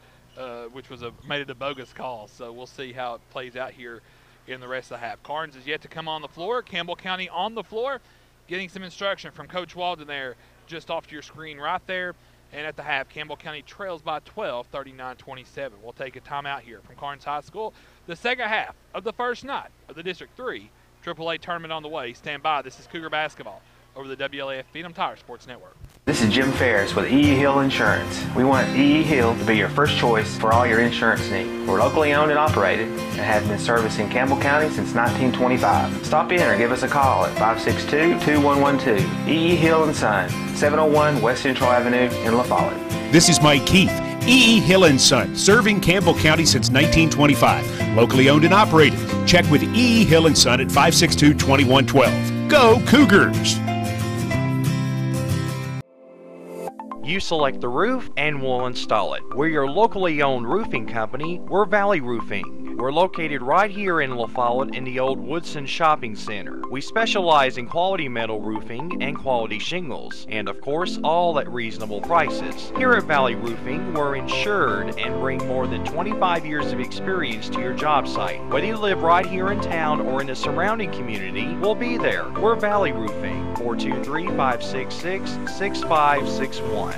which was made it a bogus call. So we'll see how it plays out here in the rest of the half. Karns is yet to come on the floor. Campbell County on the floor, getting some instruction from Coach Walden there, just off to your screen right there. And at the half, Campbell County trails by 12, 39-27. We'll take a timeout here from Karns High School. The second half of the first night of the District 3 AAA tournament on the way. Stand by. This is Cougar Basketball over the WLAF Phenom Tire Sports Network. This is Jim Ferris with E.E. Hill Insurance. We want E.E. Hill to be your first choice for all your insurance needs. We're locally owned and operated and have been servicing Campbell County since 1925. Stop in or give us a call at 562-2112. E.E. Hill & Son, 701 West Central Avenue in La Follette. This is Mike Keith. E.E. Hill & Son, serving Campbell County since 1925. Locally owned and operated. Check with E.E. Hill & Son at 562-2112. Go Cougars! You select the roof and we'll install it. We're your locally owned roofing company. We're Valley Roofing. We're located right here in La Follette in the old Woodson Shopping Center. We specialize in quality metal roofing and quality shingles, and of course all at reasonable prices. Here at Valley Roofing, we're insured and bring more than 25 years of experience to your job site. Whether you live right here in town or in the surrounding community, we'll be there. We're Valley Roofing, 423-566-6561.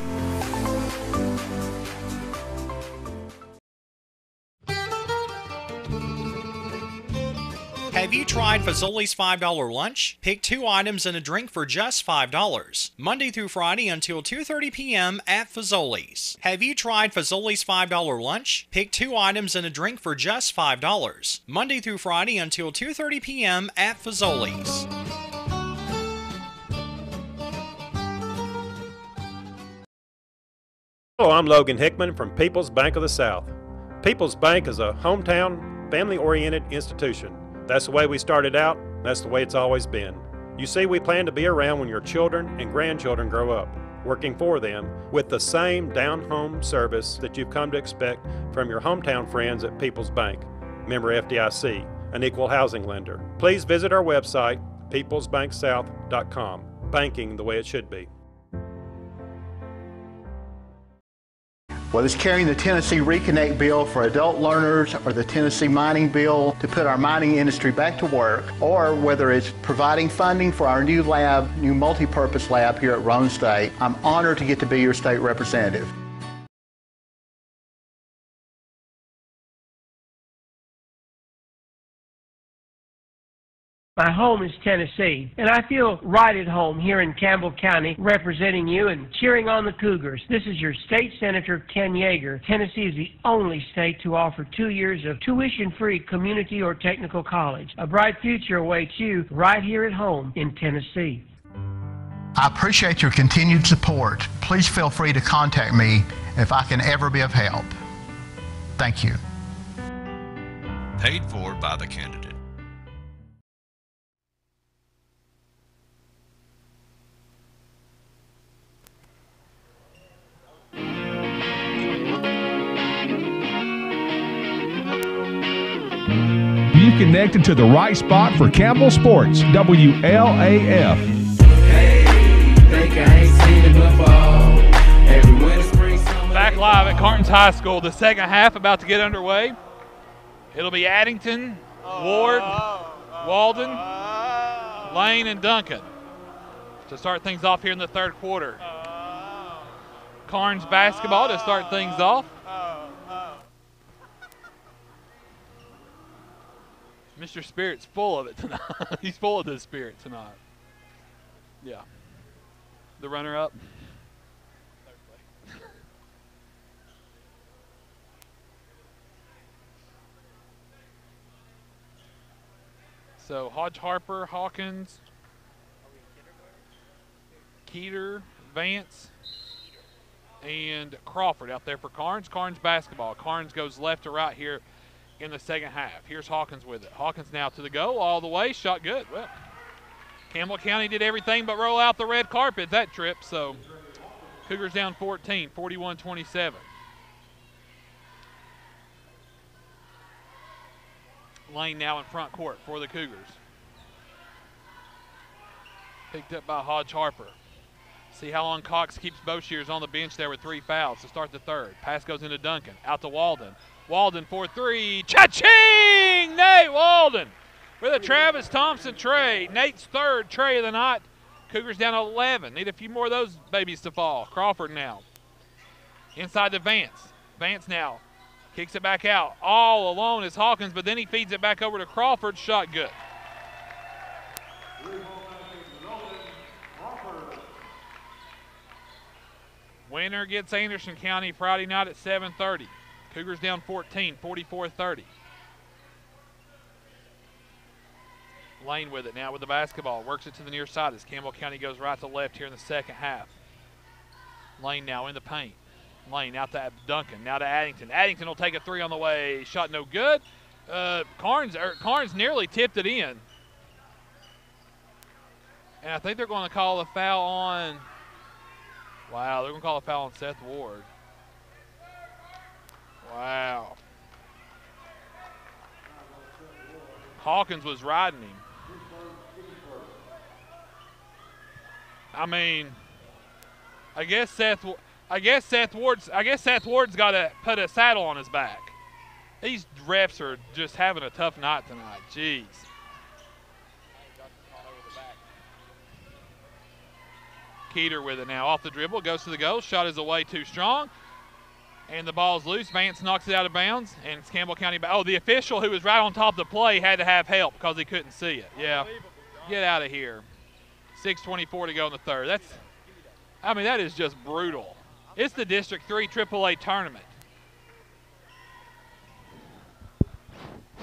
Have you tried Fazoli's $5 lunch? Pick 2 items and a drink for just $5. Monday through Friday until 2:30 p.m. at Fazoli's. Have you tried Fazoli's $5 lunch? Pick 2 items and a drink for just $5. Monday through Friday until 2:30 p.m. at Fazoli's. Hello, I'm Logan Hickman from People's Bank of the South. People's Bank is a hometown, family-oriented institution. That's the way we started out. That's the way it's always been. You see, we plan to be around when your children and grandchildren grow up, working for them with the same down-home service that you've come to expect from your hometown friends at People's Bank. Member FDIC, an equal housing lender. Please visit our website, peoplesbanksouth.com. Banking the way it should be. Whether it's carrying the Tennessee Reconnect bill for adult learners or the Tennessee Mining bill to put our mining industry back to work, or whether it's providing funding for our new lab, new multi-purpose lab here at Roane State, I'm honored to get to be your state representative. My home is Tennessee, and I feel right at home here in Campbell County representing you and cheering on the Cougars. This is your State Senator Ken Yeager. Tennessee is the only state to offer 2 years of tuition-free community or technical college. A bright future awaits you right here at home in Tennessee. I appreciate your continued support. Please feel free to contact me if I can ever be of help. Thank you. Paid for by the candidate. You've connected to the right spot for Campbell Sports, WLAF. Back live at Karns High School, the second half about to get underway. It'll be Addington, Ward, Walden, Lane, and Duncan to start things off here in the third quarter. Karns basketball to start things off. Mr. Spirit's full of it tonight. He's full of the spirit tonight. Yeah. The runner-up. So Hodge, Harper, Hawkins, Keeter, Vance, and Crawford out there for Karns. Karns basketball. Karns goes left to right here in the second half. Here's Hawkins with it. Hawkins now to the go, all the way, shot good. Well, Campbell County did everything but roll out the red carpet that trip, so Cougars down 14, 41-27. Lane now in front court for the Cougars. Picked up by Hodge Harper. See how long Cox keeps Boshears on the bench there with 3 fouls to start the third. Pass goes into Duncan, out to Walden. Walden for 3, cha-ching! Nate Walden with a Travis Thompson tray. Nate's third tray of the night. Cougars down 11. Need a few more of those babies to fall. Crawford now. Inside to Vance. Vance now kicks it back out. All alone is Hawkins, but then he feeds it back over to Crawford. Shot good. Winner gets Anderson County Friday night at 7:30. Cougars down 14, 44-30. Lane with it now with the basketball. Works it to the near side as Campbell County goes right to left here in the second half. Lane now in the paint. Lane out to Duncan, now to Addington. Addington will take a 3 on the way. Shot no good. Karns nearly tipped it in. And I think they're going to call a foul on Wow, they're going to call a foul on Seth Ward. Wow. Hawkins was riding him. I mean, I guess Seth Ward's got to put a saddle on his back. These refs are just having a tough night tonight. Jeez. Keeter with it now. Off the dribble, goes to the goal. Shot is away too strong. And the ball's loose. Vance knocks it out of bounds. And it's Campbell County. Oh, the official who was right on top of the play had to have help because he couldn't see it. Yeah. Get out of here. 6:24 to go in the third. That is just brutal. It's the District 3 AAA tournament.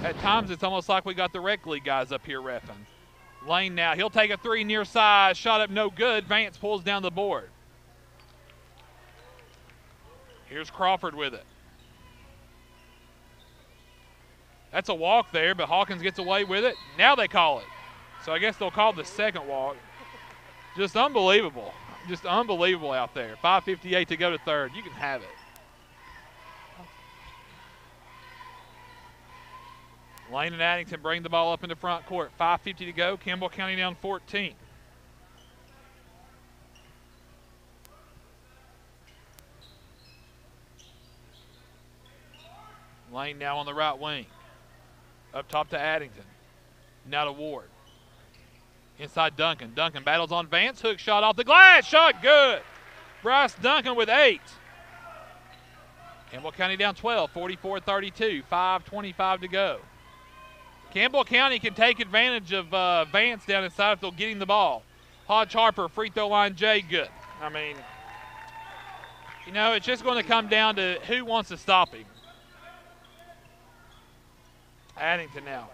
At times, it's almost like we got the rec league guys up here reffing. Lane now. He'll take a three near side. Shot up no good. Vance pulls down the board. Here's Crawford with it. That's a walk there, but Hawkins gets away with it. Now they call it. So I guess they'll call the second walk. Just unbelievable. Just unbelievable out there. 5:58 to go to third. You can have it. Lane and Addington bring the ball up into front court. 5:50 to go. Campbell County down 14. Lane now on the right wing. Up top to Addington. Now to Ward. Inside Duncan. Duncan battles on Vance. Hook shot off the glass. Shot good. Bryce Duncan with 8. Campbell County down 12. 44-32. 5:25 to go. Campbell County can take advantage of Vance down inside if they'll get him the ball. Hodge Harper, free throw line J, good. I mean, it's just going to come down to who wants to stop him. Addington now.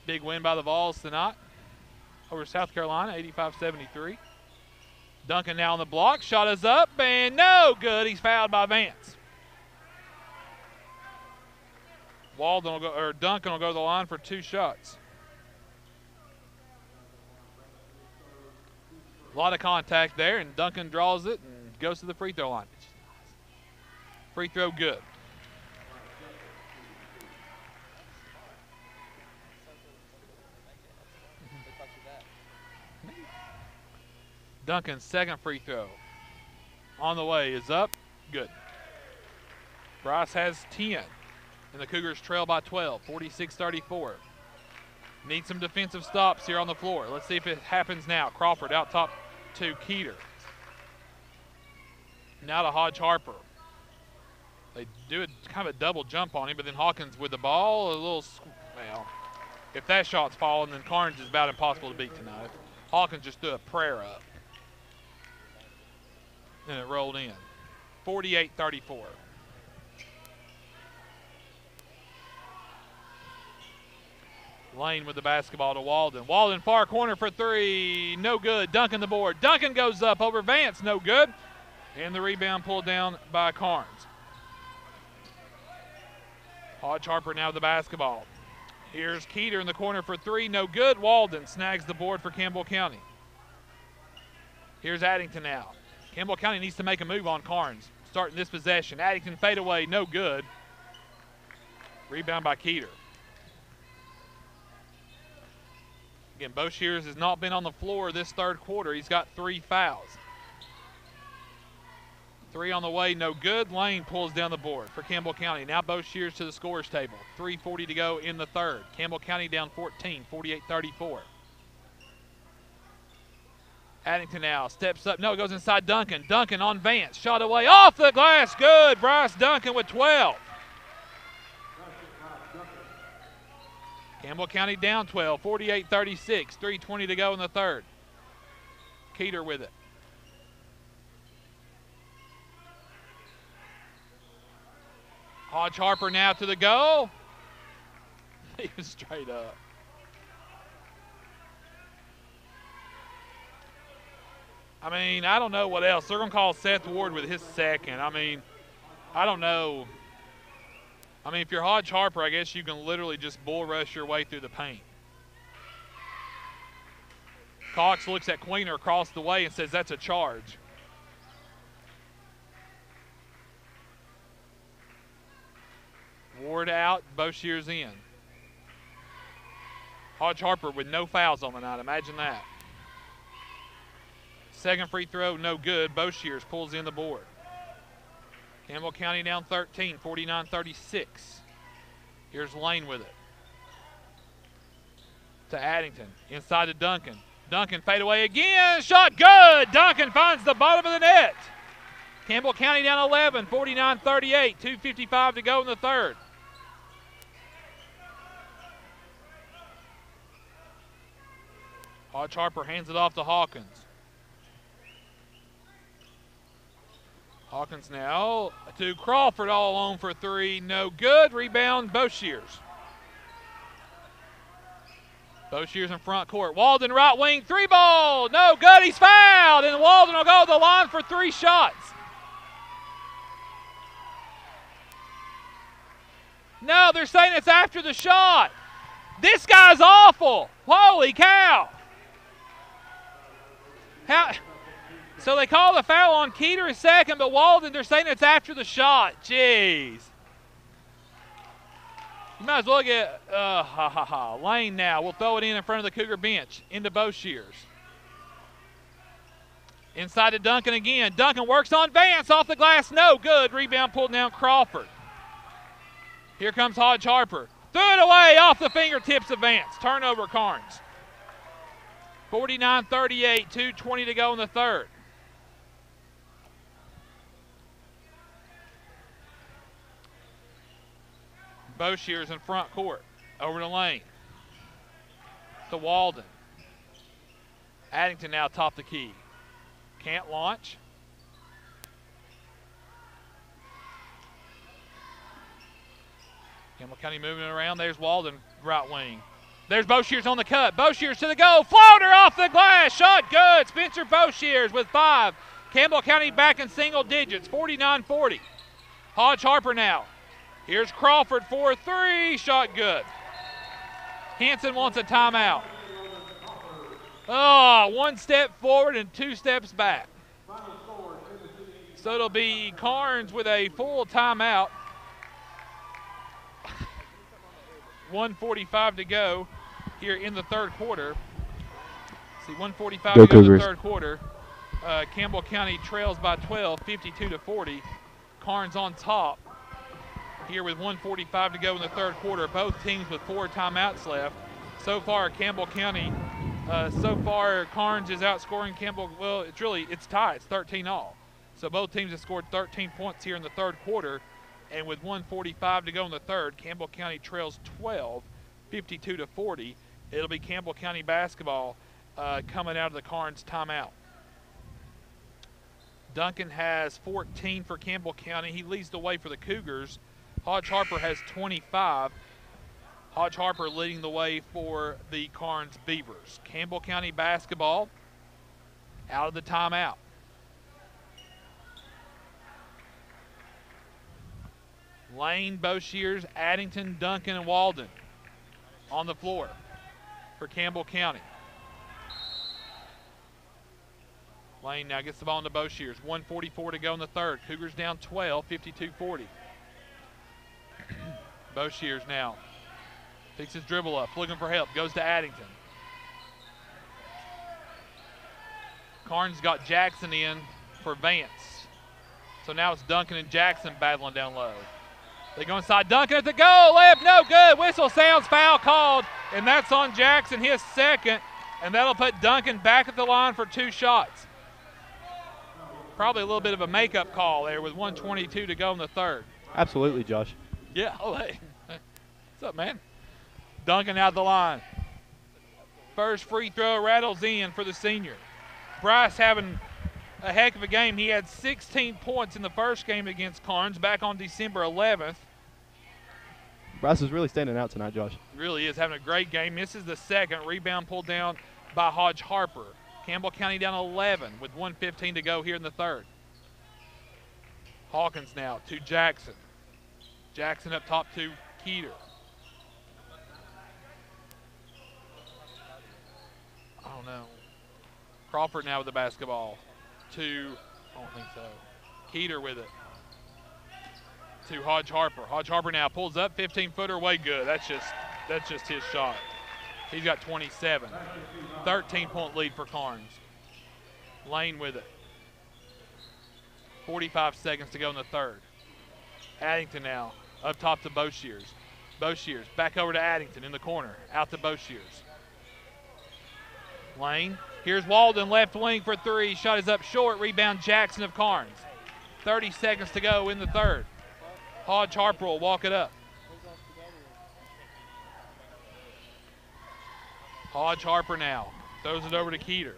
Big win by the Vols tonight over South Carolina, 85-73. Duncan now on the block. Shot is up and no good. He's fouled by Vance. Duncan will go to the line for 2 shots. A lot of contact there, and Duncan draws it and goes to the free throw line. Free throw good. Duncan's second free throw on the way is up. Good. Bryce has 10. And the Cougars trail by 12, 46-34. Need some defensive stops here on the floor. Let's see if it happens now. Crawford out top to Keeter. Now to Hodge Harper. They do kind of a double jump on him, but then Hawkins with the ball, if that shot's falling, then Karns is about impossible to beat tonight. Hawkins just threw a prayer up. And it rolled in. 48-34. Lane with the basketball to Walden. Walden far corner for 3. No good. Duncan the board. Duncan goes up over Vance. No good. And the rebound pulled down by Karns. Hodge Harper now with the basketball. Here's Keeter in the corner for 3. No good. Walden snags the board for Campbell County. Here's Addington now. Campbell County needs to make a move on Karns. Starting this possession. Addington fade away. No good. Rebound by Keeter. Again, Bo Shears has not been on the floor this third quarter. He's got 3 fouls. 3 on the way, no good. Lane pulls down the board for Campbell County. Now Bo Shears to the scorer's table. 3:40 to go in the third. Campbell County down 14, 48-34. Addington now steps up. No, it goes inside Duncan. Duncan on Vance. Shot away off the glass. Good. Bryce Duncan with 12. Campbell County down 12, 48-36, 3:20 to go in the third. Keeter with it. Hodge Harper now to the goal. He was straight up. I don't know what else. They're going to call Seth Ward with his second. I don't know. If you're Hodge Harper, I guess you can literally just bull rush your way through the paint. Cox looks at Queener across the way and says that's a charge. Ward out, Boshears in. Hodge Harper with no fouls on the night. Imagine that. Second free throw, no good. Boshears pulls in the board. Campbell County down 13, 49-36. Here's Lane with it. To Addington, inside to Duncan. Duncan fade away again, shot good! Duncan finds the bottom of the net. Campbell County down 11, 49-38, 2:55 to go in the third. Hodge Harper hands it off to Hawkins. Hawkins now to Crawford, all alone for three, no good. Rebound, Boshears. Boshears in front court. Walden right wing, three ball, no good, he's fouled, and Walden will go to the line for 3 shots. No, they're saying it's after the shot. This guy's awful. Holy cow. So they call the foul on Keeter a second, but Walden, they're saying it's after the shot. Jeez. You might as well get Lane now. We'll throw it in front of the Cougar bench into Boshears. Inside to Duncan again. Duncan works on Vance off the glass. No good. Rebound pulled down Crawford. Here comes Hodge Harper. Threw it away off the fingertips of Vance. Turnover, Karns. 49-38, 2:20 to go in the third. Boshears in front court. Over to Lane. To Walden. Addington now top the key. Can't launch. Campbell County moving it around. There's Walden, right wing. There's Boshears on the cut. Boshears to the goal. Floater off the glass. Shot good. Spencer Boshears with 5. Campbell County back in single digits. 49-40. Hodge Harper now. Here's Crawford for 3. Shot good. Hanson wants a timeout. Oh, 1 step forward and 2 steps back. So it'll be Karns with a full timeout. 1:45 to go here in the third quarter. See, 1:45 to go in the third quarter. Campbell County trails by 12, 52-40. Karns on top here with 1:45 to go in the third quarter. Both teams with 4 timeouts left. So far, Campbell County, Karns is outscoring Campbell. Well, it's tied. It's 13-all. So both teams have scored 13 points here in the third quarter. And with 1:45 to go in the third, Campbell County trails 12, 52-40. It'll be Campbell County basketball coming out of the Karns timeout. Duncan has 14 for Campbell County. He leads the way for the Cougars. Hodge Harper has 25. Hodge Harper leading the way for the Karns Beavers. Campbell County basketball out of the timeout. Lane, Boshears, Addington, Duncan, and Walden on the floor for Campbell County. Lane now gets the ball into Boshears. 1:44 to go in the third. Cougars down 12, 52-40. Boshears now picks his dribble up, looking for help, goes to Addington. Karns got Jackson in for Vance. So now it's Duncan and Jackson battling down low. They go inside. Duncan at the goal. Layup, no good. Whistle sounds, foul called, and that's on Jackson, his second, and that'll put Duncan back at the line for 2 shots. Probably a little bit of a makeup call there with 1:22 to go in the third. Absolutely, Josh. Yeah. Oh, hey. What's up, man? Duncan out the line. First free throw rattles in for the senior. Bryce having a heck of a game. He had 16 points in the first game against Karns back on December 11th. Bryce is really standing out tonight, Josh. Really is having a great game. Misses the second. Rebound pulled down by Hodge Harper. Campbell County down 11 with 1:15 to go here in the third. Hawkins now to Jackson. Jackson up top to Keeter. I don't know. Crawford now with the basketball. To, I don't think so. Keeter with it. To Hodge Harper. Hodge Harper now pulls up, 15-footer, way good. That's just his shot. He's got 27. 13-point lead for Karns. Lane with it. 45 seconds to go in the third. Addington now up top to Boshears. Boshears back over to Addington in the corner. Out to Boshears. Lane. Here's Walden, left wing for three. Shot is up short. Rebound Jackson of Karns. 30 seconds to go in the third. Hodge Harper will walk it up. Hodge Harper now throws it over to Keeter.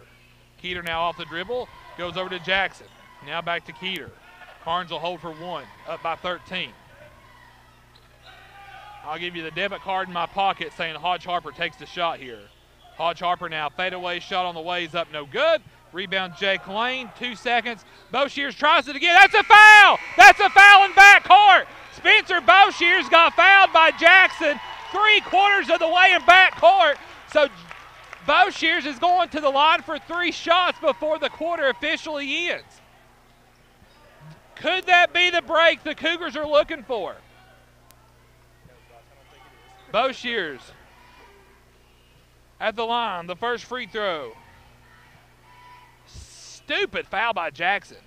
Keeter now off the dribble, goes over to Jackson. Now back to Keeter. Karns will hold for one, up by 13. I'll give you the debit card in my pocket saying Hodge Harper takes the shot here. Hodge Harper now, fadeaway shot on the way is up, no good. Rebound Jake Lane, 2 seconds. Boshears tries it again. That's a foul! That's a foul in backcourt. Spencer Boshears got fouled by Jackson 3/4 of the way in backcourt. So Boshears is going to the line for 3 shots before the quarter officially ends. Could that be the break the Cougars are looking for? Boshears at the line, the first free throw. Stupid foul by Jackson,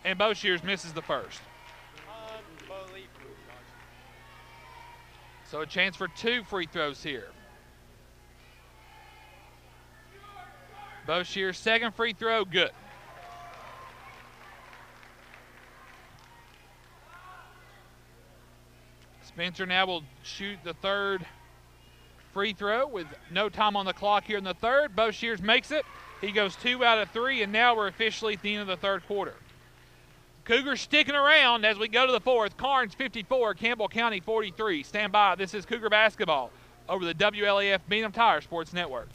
and Boshears misses the first. So a chance for 2 free throws here. Boshears' second free throw, good. Spencer now will shoot the third free throw with no time on the clock here in the third. Boshears makes it. He goes 2 out of 3, and now we're officially at the end of the third quarter. Cougars sticking around as we go to the fourth. Karns 54, Campbell County 43. Stand by. This is Cougar basketball over the WLAF Beanham Tire Sports Network.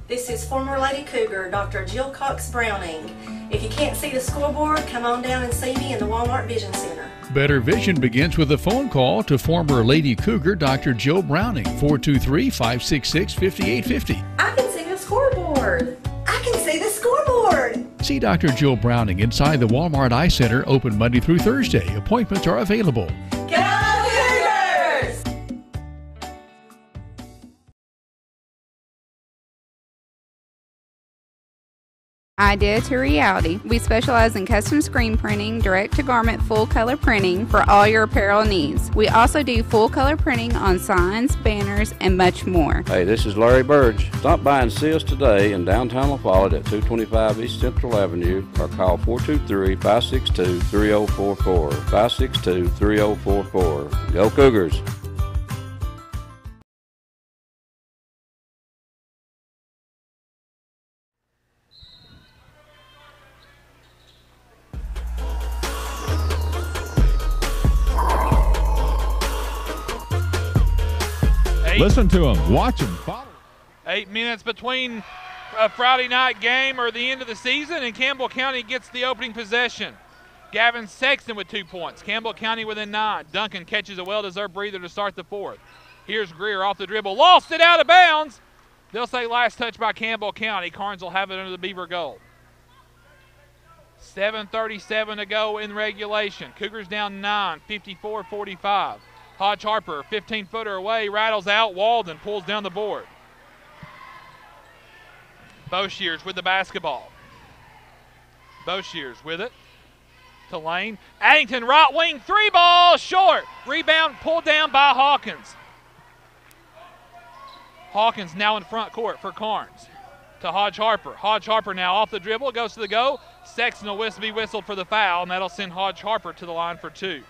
This is former Lady Cougar, Dr. Jill Cox Browning. If you can't see the scoreboard, come on down and see me in the Walmart Vision Center. Better vision begins with a phone call to former Lady Cougar Dr. Jill Browning, 423-566-5850. I can see the scoreboard. I can see the scoreboard. See Dr. Jill Browning inside the Walmart Eye Center, open Monday through Thursday. Appointments are available. Go Cougars! Idea to reality. We specialize in custom screen printing, direct-to-garment full-color printing for all your apparel needs. We also do full-color printing on signs, banners, and much more. Hey, this is Larry Burge. Stop by and see us today in downtown La Follette at 225 East Central Avenue or call 423-562-3044. 562-3044. Go Cougars! Listen to them, watch them, follow. 8 minutes between a Friday night game or the end of the season, and Campbell County gets the opening possession. Gavin Sexton with 2 points. Campbell County within 9. Duncan catches a well-deserved breather to start the fourth. Here's Greer off the dribble. Lost it out of bounds. They'll say last touch by Campbell County. Karns will have it under the Beaver goal. 7:37 to go in regulation. Cougars down 9, 54-45. Hodge Harper, 15-footer away, rattles out. Walden pulls down the board. Boshears with the basketball. Boshears with it to Lane. Addington, right wing, 3-ball, short. Rebound pulled down by Hawkins. Hawkins now in front court for Karns. To Hodge Harper. Hodge Harper now off the dribble, goes to the go. Sexton will be whistled for the foul, and that'll send Hodge Harper to the line for 2.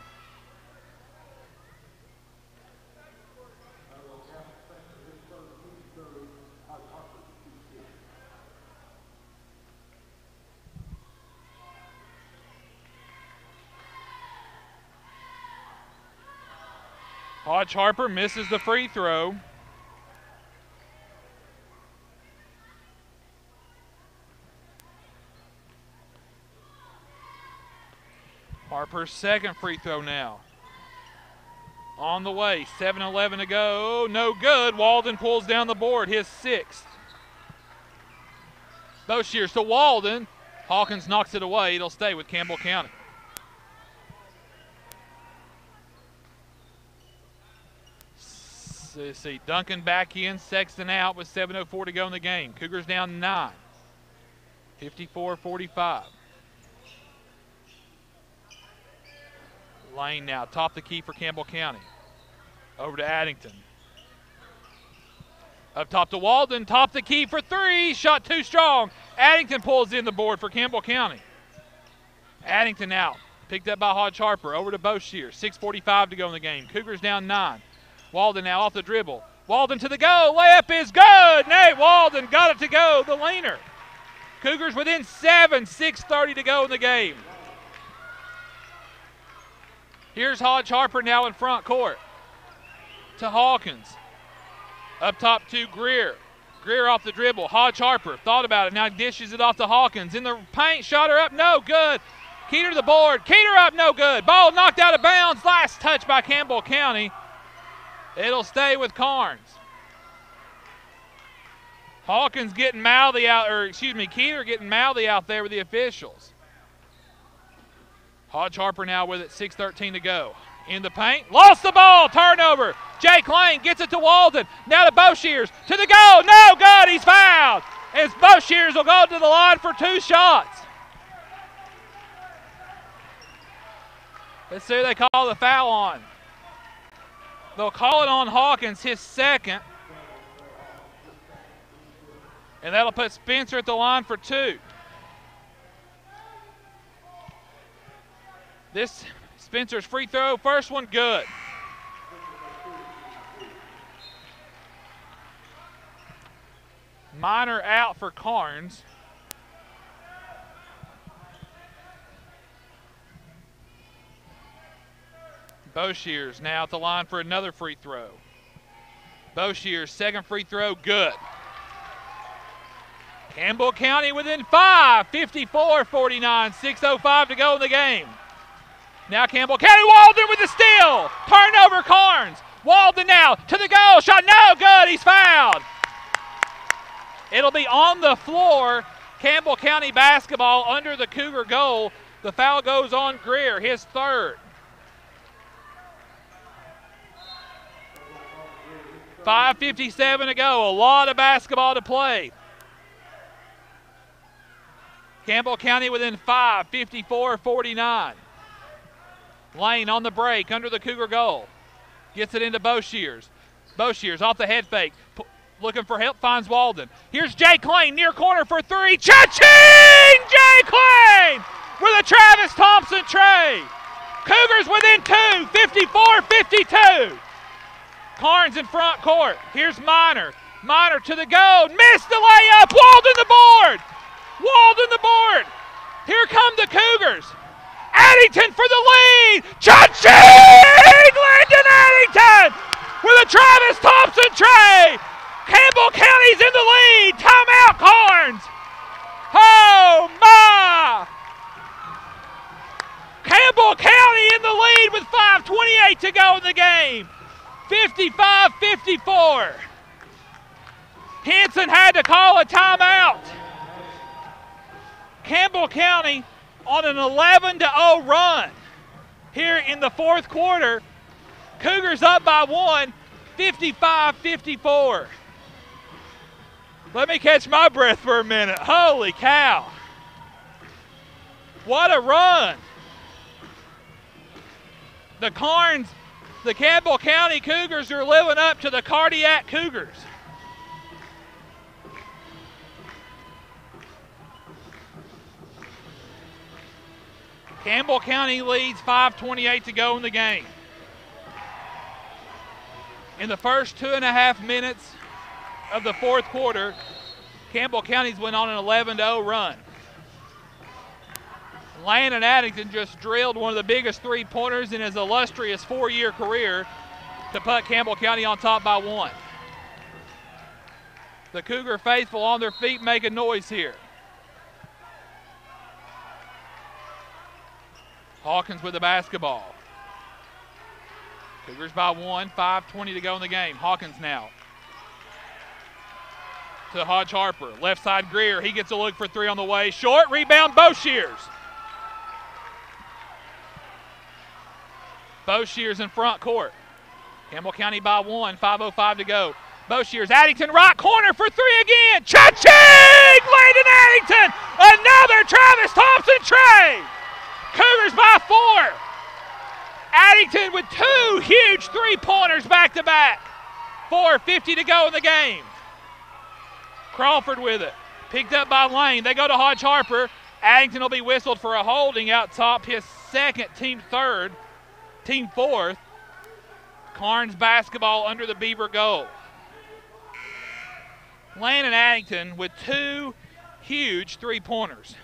Hodge Harper misses the free throw. Harper's second free throw now. On the way, 7:11 to go, no good. Walden pulls down the board, his 6th. Boshears to Walden. Hawkins knocks it away. It'll stay with Campbell County. Let's see, Duncan back in, Sexton out with 7:04 to go in the game. Cougars down 9, 54-45. Lane now, top the key for Campbell County. Over to Addington. Up top to Walden, top the key for 3, shot too strong. Addington pulls in the board for Campbell County. Addington out, picked up by Hodge Harper. Over to Boshears, 6:45 to go in the game. Cougars down 9. Walden now off the dribble. Walden to the goal. Layup is good. Nate Walden got it to go, the leaner. Cougars within 7, 6:30 to go in the game. Here's Hodge Harper now in front court. To Hawkins. Up top to Greer. Greer off the dribble. Hodge Harper thought about it. Now dishes it off to Hawkins. In the paint, shot her up. No good. Keeter to the board. Keeter up. No good. Ball knocked out of bounds. Last touch by Campbell County. It'll stay with Karns. Hawkins getting mouthy out, or excuse me, Keeter getting mouthy out there with the officials. Hodge Harper now with it, 6:13 to go. In the paint, lost the ball, turnover. Jake Lane gets it to Walden. Now to Boshears, to the goal, no good, he's fouled. As Boshears will go to the line for 2 shots. Let's see who they call the foul on. They'll call it on Hawkins, his second. And that'll put Spencer at the line for 2. This Spencer's free throw, first one good. Minor out for Karns. Boshears now at the line for another free throw. Boshears' second free throw, good. Campbell County within 5, 54-49, 6:05 to go in the game. Now Campbell County, Walden with the steal. Turnover Karns. Walden now to the goal, shot no good, he's fouled. It'll be on the floor. Campbell County basketball under the Cougar goal. The foul goes on Greer, his third. 5:57 to go, a lot of basketball to play. Campbell County within 5, 54-49. Lane on the break under the Cougar goal. Gets it into Boshears. Boshears off the head fake. Looking for help, finds Walden. Here's Jake Lane, near corner for 3. Cha-ching! Jake Lane with a Travis Thompson tray. Cougars within 2, 54-52. Karns in front court. Here's Minor. Minor to the goal. Missed the layup. Walden the board. Walden the board. Here come the Cougars. Addington for the lead. Cha-ching! Landon Addington with a Travis Thompson tray. Campbell County's in the lead. Timeout, Karns. Oh, my. Campbell County in the lead with 5:28 to go in the game. 55-54. Henson had to call a timeout. Campbell County on an 11-0 run here in the fourth quarter. Cougars up by 1, 55-54. Let me catch my breath for a minute. Holy cow. What a run. The Campbell County Cougars are living up to the Cardiac Cougars. Campbell County leads, 5:28 to go in the game. In the first 2.5 minutes of the fourth quarter, Campbell County's went on an 11-0 run. Landon Addington just drilled one of the biggest three-pointers in his illustrious 4-year career to put Campbell County on top by 1. The Cougar faithful on their feet making noise here. Hawkins with the basketball. Cougars by 1, 5:20 to go in the game. Hawkins now. to Hodge Harper. Left side Greer. He gets a look for three on the way. Short. Rebound Boshears. Boshears in front court. Campbell County by 1. 5:05 to go. Boshears. Addington right corner for three again. Cha-ching! Landon Addington. Another Travis Thompson tray. Cougars by 4. Addington with two huge three-pointers back-to-back. 4:50 to go in the game. Crawford with it. Picked up by Lane. They go to Hodge Harper. Addington will be whistled for a holding out top. His second, team third, team fourth. Karns basketball under the Beaver goal. Lane and Addington with two huge three-pointers.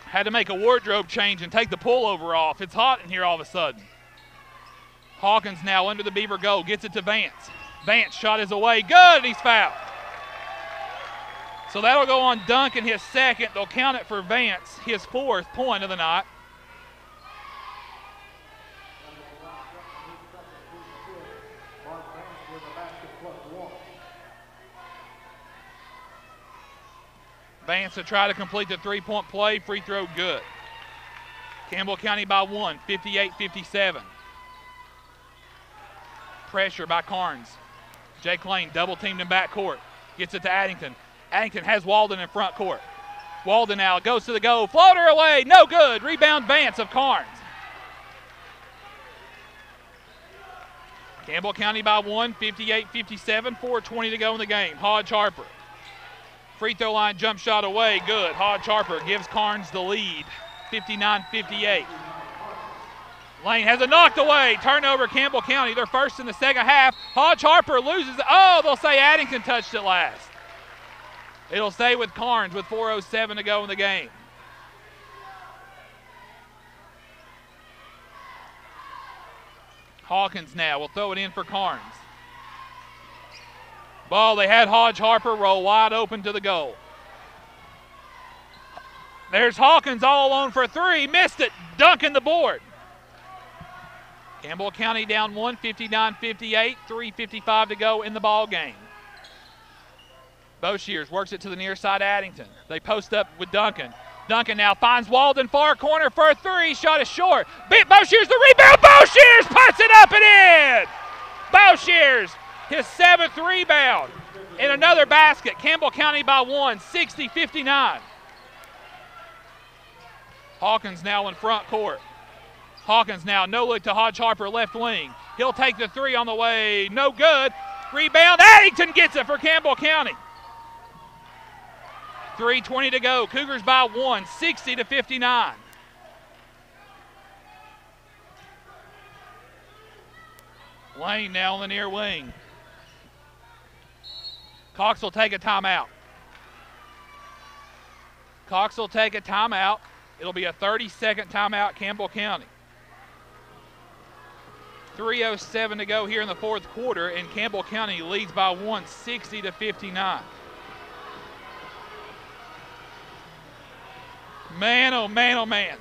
Had to make a wardrobe change and take the pullover off. It's hot in here all of a sudden. Hawkins now under the Beaver goal. Gets it to Vance. Vance shot is away. Good, and he's fouled. So that'll go on Duncan, his second. They'll count it for Vance, his fourth point of the night. Vance to try to complete the three-point play. Free throw good. Campbell County by 1, 58-57. Pressure by Karns. Jake Lane double-teamed in backcourt. Gets it to Addington. Addington has Walden in front court. Walden now goes to the goal. Floater away. No good. Rebound Vance of Karns. Campbell County by 1, 58-57. 4:20 to go in the game. Hodge Harper. Free throw line jump shot away. Good. Hodge Harper gives Karns the lead. 59-58. Lane has it knocked away. Turnover Campbell County. They're first in the second half. Hodge Harper loses. Oh, they'll say Addington touched it last. It'll stay with Karns with 4:07 to go in the game. Hawkins now will throw it in for Karns. Ball, they had Hodge Harper roll wide open to the goal. There's Hawkins all alone for three. Missed it. Duncan the board. Campbell County down 1, 59-58. 3:55 to go in the ball game. Boshears works it to the near side Addington. They post up with Duncan. Duncan now finds Walden far corner for a three. Shot is short. Boshears the rebound. Boshears puts it up and in. Boshears, his seventh rebound. And another basket. Campbell County by 1, 60-59. Hawkins now in front court. Hawkins now no look to Hodge Harper left wing. He'll take the three on the way. No good. Rebound. Addington gets it for Campbell County. 3:20 to go. Cougars by 1, 60-59. Lane now on the near wing. Cox will take a timeout. Cox will take a timeout. It'll be a 30-second timeout, Campbell County. 3:07 to go here in the fourth quarter, and Campbell County leads by 1, 60-59. Man, oh man, oh man.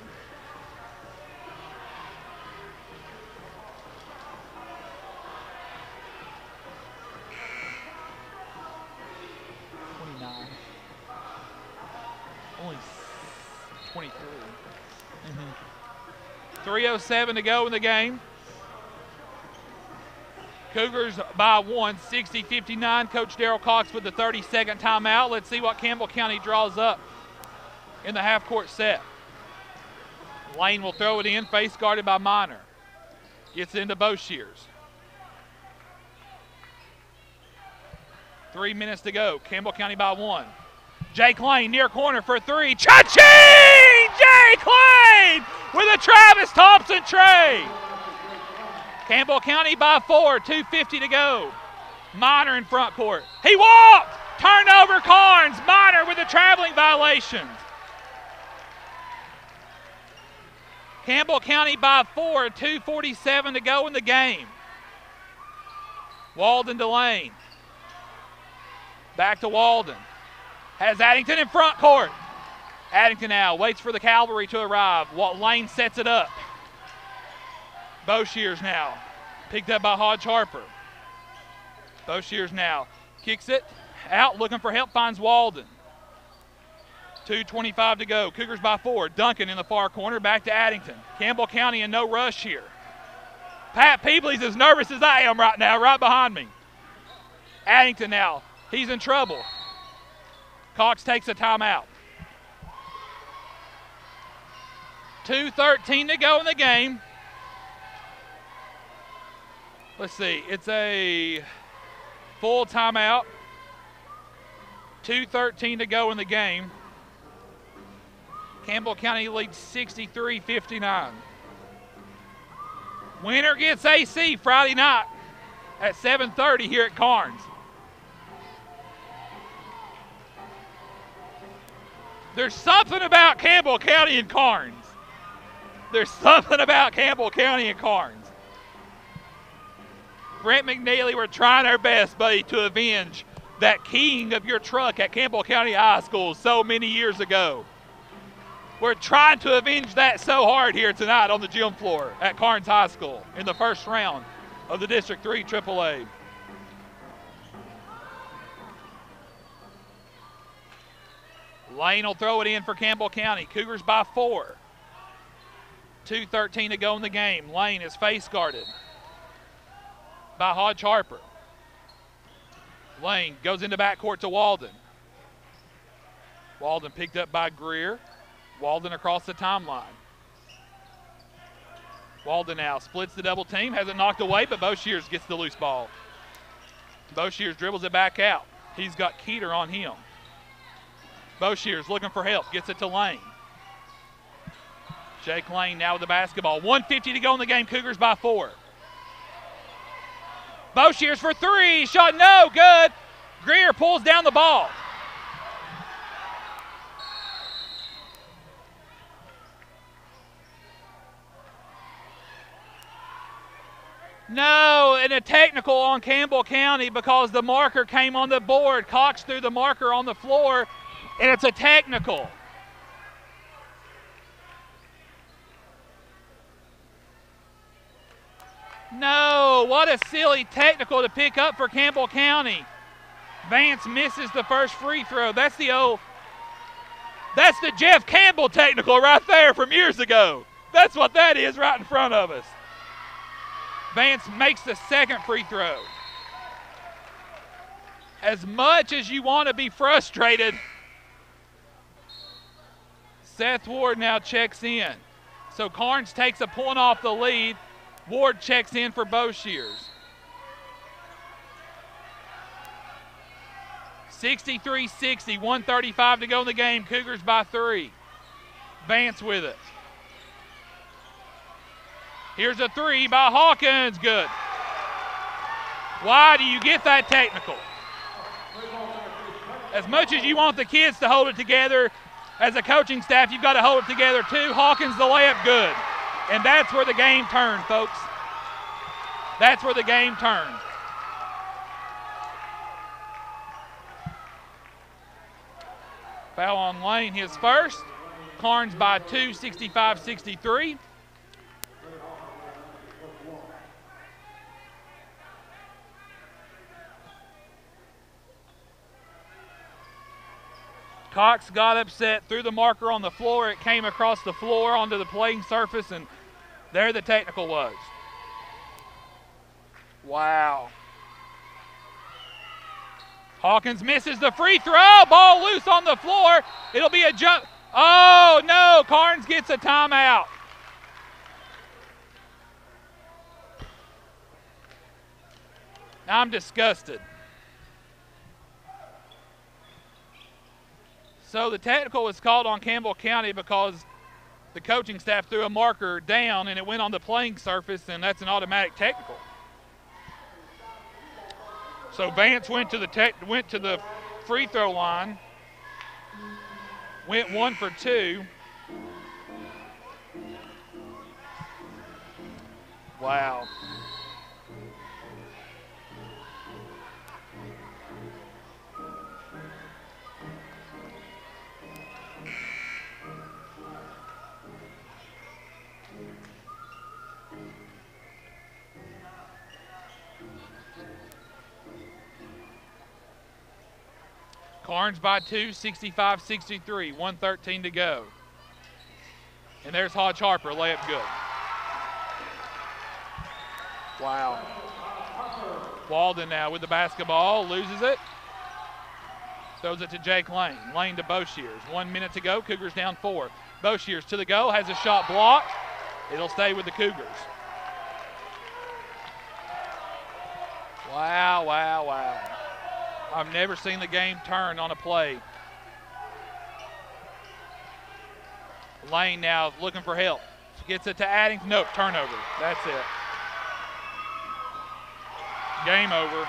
Only 23. 3:07 to go in the game. Cougars by 1, 60-59. Coach Darrell Cox with the 30-second timeout. Let's see what Campbell County draws up in the half-court set. Lane will throw it in, face guarded by Minor. Gets into Boshears. 3 minutes to go. Campbell County by 1. Jake Lane near corner for three. Cha-ching! Jake Lane with a Travis Thompson tray. Campbell County by 4, 2:50 to go. Minor in front court. He walked! Turnover Karns. Minor with a traveling violation. Campbell County by 4, 2:47 to go in the game. Walden to Lane. Back to Walden. Has Addington in front court. Addington now waits for the cavalry to arrive. Lane sets it up. Boshears now. Picked up by Hodge Harper. Boshears now kicks it out, looking for help, finds Walden. 2:25 to go. Cougars by 4. Duncan in the far corner, back to Addington. Campbell County in no rush here. Pat Peebley's as nervous as I am right now, right behind me. Addington now, he's in trouble. Cox takes a timeout. 2:13 to go in the game. Let's see, it's a full timeout. 2:13 to go in the game. Campbell County leads 63-59. Winner gets AC Friday night at 7:30 here at Karns. There's something about Campbell County and Karns. There's something about Campbell County and Karns. Brent McNeely, we're trying our best, buddy, to avenge that keying of your truck at Campbell County High School so many years ago. We're trying to avenge that so hard here tonight on the gym floor at Karns High School in the first round of the District 3 AAA. Lane will throw it in for Campbell County. Cougars by 4. 2:13 to go in the game. Lane is face guarded by Hodge Harper. Lane goes into backcourt to Walden. Walden picked up by Greer. Walden across the timeline. Walden now splits the double team, has it knocked away, but Boshears gets the loose ball. Boshears dribbles it back out. He's got Keeter on him. Boshears looking for help, gets it to Lane. Jake Lane now with the basketball. 1:50 to go in the game, Cougars by 4. Boshears for 3, shot no good. Greer pulls down the ball. No, and a technical on Campbell County because the marker came on the board. Cox threw the marker on the floor, and it's a technical. No, what a silly technical to pick up for Campbell County. Vance misses the first free throw. That's the Jeff Campbell technical right there from years ago. That's what that is right in front of us. Vance makes the second free throw. As much as you want to be frustrated, Seth Ward now checks in. So Karns takes a point off the lead. Ward checks in for Boshears. 63-60, 1:35 to go in the game. Cougars by 3. Vance with it. Here's a 3 by Hawkins, good. Why do you get that technical? As much as you want the kids to hold it together, as a coaching staff, you've got to hold it together too. Hawkins the layup, good. And that's where the game turned, folks. That's where the game turned. Foul on Lane, his first. Karns by 2, 65-63. Cox got upset, threw the marker on the floor. It came across the floor onto the playing surface, and there the technical was. Wow. Hawkins misses the free throw. Ball loose on the floor. It'll be a jump. Oh, no. Karns gets a timeout. I'm disgusted. So the technical was called on Campbell County because the coaching staff threw a marker down and it went on the playing surface, and that's an automatic technical. So Vance went to the free throw line, went 1 for 2. Wow. Karns by 2, 65-63, 1:13 to go. And there's Hodge Harper, layup good. Wow. Walden now with the basketball, loses it. Throws it to Jake Lane. Lane to Boshiers. 1 minute to go, Cougars down 4. Boshiers to the go, has a shot blocked. It'll stay with the Cougars. Wow, wow, wow. I've never seen the game turn on a play. Lane now looking for help. Gets it to Addington. Nope, turnover. That's it. Game over.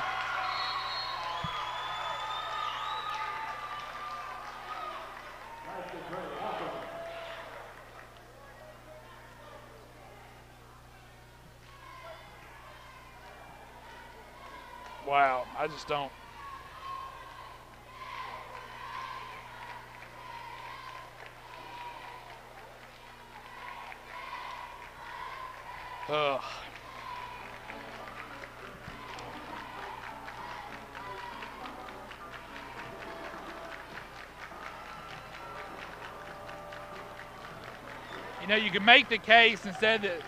Wow, I just don't. Ugh. You know, you can make the case instead that,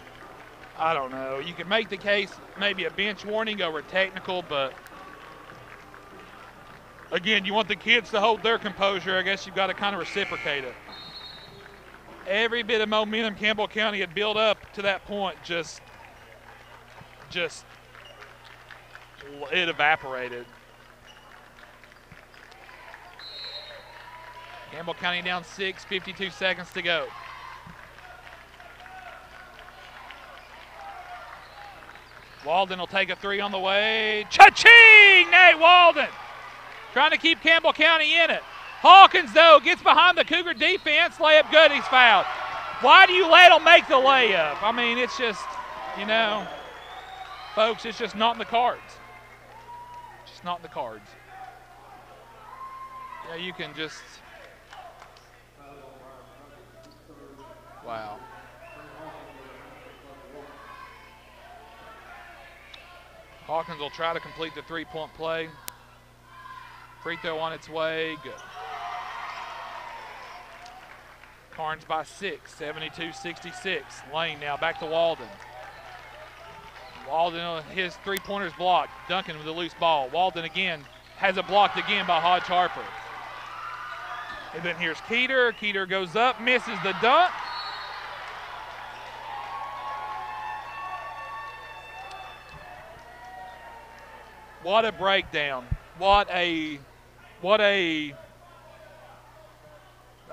I don't know, you can make the case maybe a bench warning over technical, but again, you want the kids to hold their composure. I guess you've got to kind of reciprocate it. Every bit of momentum Campbell County had built up to that point just it evaporated. Campbell County down 6, 52 seconds to go. Walden will take a 3 on the way. Cha-ching! Nate Walden trying to keep Campbell County in it. Hawkins, though, gets behind the Cougar defense. Layup good, he's fouled. Why do you let him make the layup? I mean, it's just, you know, folks, it's just not in the cards. Just not in the cards. Yeah, you can just, wow. Hawkins will try to complete the three-point play. Free throw on its way, good. Karns by 6, 72-66. Lane now back to Walden. Walden, his three-pointer's blocked. Duncan with a loose ball. Walden again has it blocked again by Hodge Harper. And then here's Keeter. Keeter goes up, misses the dunk. What a breakdown. What a,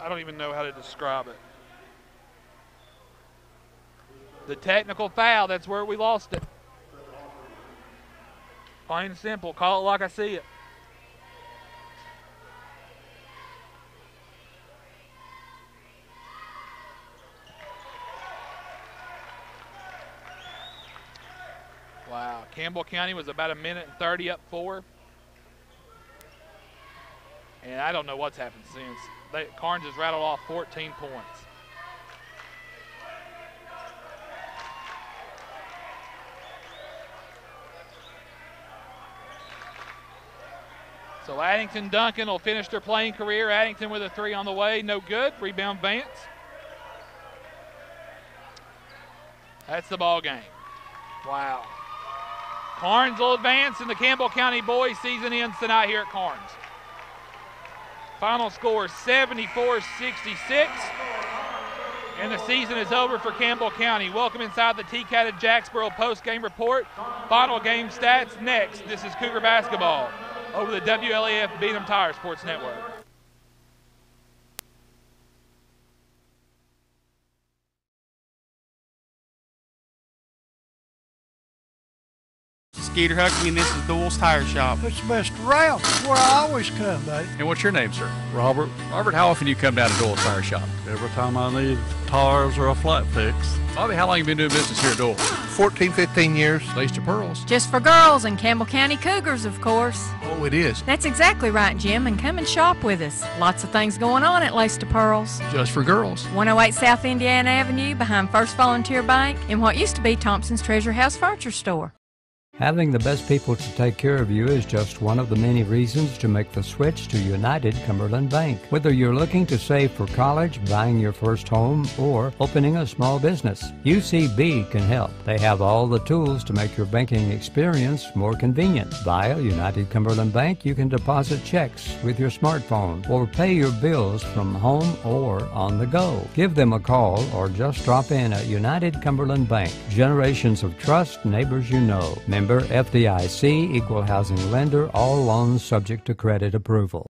I don't even know how to describe it. The technical foul, that's where we lost it. Plain and simple, call it like I see it. Wow, Campbell County was about 1:30 up 4. And I don't know what's happened since. Karns has rattled off 14 points. So Addington Duncan will finish their playing career. Addington with a 3 on the way, no good. Rebound Vance. That's the ball game. Wow. Karns will advance, and the Campbell County boys season ends tonight here at Karns. Final score 74-66, and the season is over for Campbell County. Welcome inside the T-Catted Jacksboro post-game report. Final game stats next. This is Cougar basketball over the WLAF Beat 'em Tire Sports Network. Skeeter Huckney, and this is Doyle's Tire Shop. It's the best around. It's where I always come, babe. And what's your name, sir? Robert. Robert, how often do you come down to Doyle's Tire Shop? Every time I need tires or a flat fix. Bobby, how long have you been doing business here at Doyle? 14, 15 years. Lace to pearls. Just for girls and Campbell County Cougars, of course. Oh, it is. That's exactly right, Jim, and come and shop with us. Lots of things going on at Lace to Pearls. Just for girls. 108 South Indiana Avenue behind First Volunteer Bank in what used to be Thompson's Treasure House Furniture Store. Having the best people to take care of you is just one of the many reasons to make the switch to United Cumberland Bank. Whether you're looking to save for college, buying your first home, or opening a small business, UCB can help. They have all the tools to make your banking experience more convenient. Via United Cumberland Bank, you can deposit checks with your smartphone or pay your bills from home or on the go. Give them a call or just drop in at United Cumberland Bank. Generations of trust, neighbors you know. Member FDIC, equal housing lender, all loans subject to credit approval.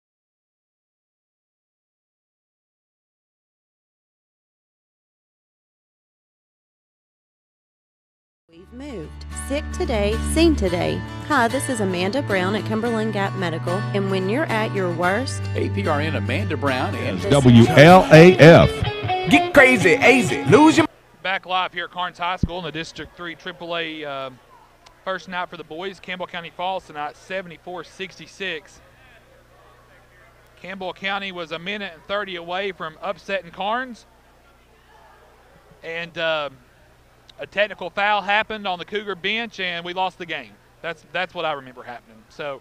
We've moved. Sick today, seen today. Hi, this is Amanda Brown at Cumberland Gap Medical, and when you're at your worst, APRN Amanda Brown is WLAF. Get crazy, easy, lose your... Back live here at Karns High School in the District 3 AAA first night for the boys. Campbell County falls tonight 74-66. Campbell County was a minute and 30 away from upsetting Karns. And a technical foul happened on the Cougar bench, and we lost the game. That's what I remember happening. So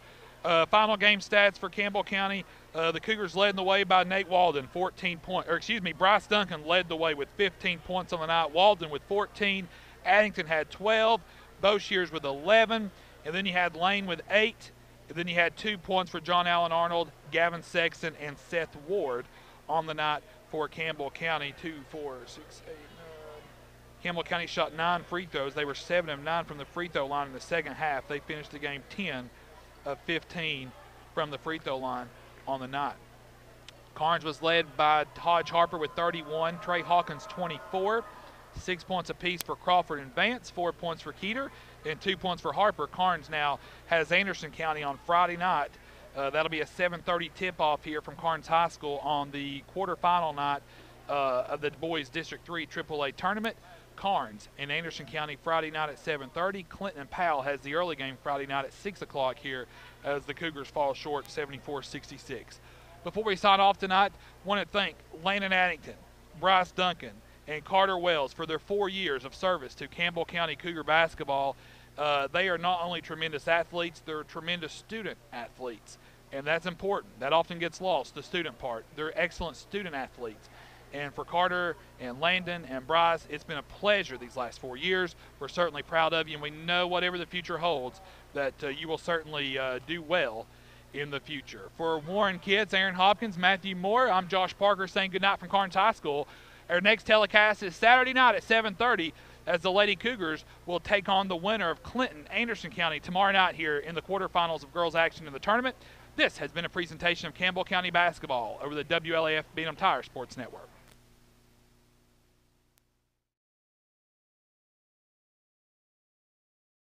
final game stats for Campbell County. The Cougars led the way by Nate Walden, 14 points. Or excuse me, Bryce Duncan led the way with 15 points on the night. Walden with 14. Addington had 12. Boshears with 11. And then you had Lane with 8. And then you had 2 points for John Allen Arnold, Gavin Sexton, and Seth Ward on the night for Campbell County. 2, 4, 6, 8, 9. Campbell County shot 9 free throws. They were 7 of 9 from the free throw line in the second half. They finished the game 10 of 15 from the free throw line on the night. Karns was led by Hodge Harper with 31, Trey Hawkins 24, 6 points apiece for Crawford and Vance, 4 points for Keeter, and 2 points for Harper. Karns now has Anderson County on Friday night. That'll be a 7:30 tip-off here from Karns High School on the quarterfinal night of the boys District 3 AAA tournament. Karns and Anderson County Friday night at 7:30. Clinton and Powell has the early game Friday night at 6 o'clock here as the Cougars fall short 74-66. Before we sign off tonight, I want to thank Landon Addington, Bryce Duncan, and Carter Wells for their 4 years of service to Campbell County Cougar basketball. They are not only tremendous athletes, they're tremendous student athletes, and that's important. That often gets lost, the student part. They're excellent student athletes. And for Carter and Landon and Bryce, it's been a pleasure these last 4 years. We're certainly proud of you, and we know whatever the future holds, that you will certainly do well in the future. For Warren Kids, Aaron Hopkins, Matthew Moore, I'm Josh Parker saying goodnight from Karns High School. Our next telecast is Saturday night at 7:30 as the Lady Cougars will take on the winner of Clinton-Anderson County tomorrow night here in the quarterfinals of girls action in the tournament. This has been a presentation of Campbell County basketball over the WLAF Beanham Tire Sports Network.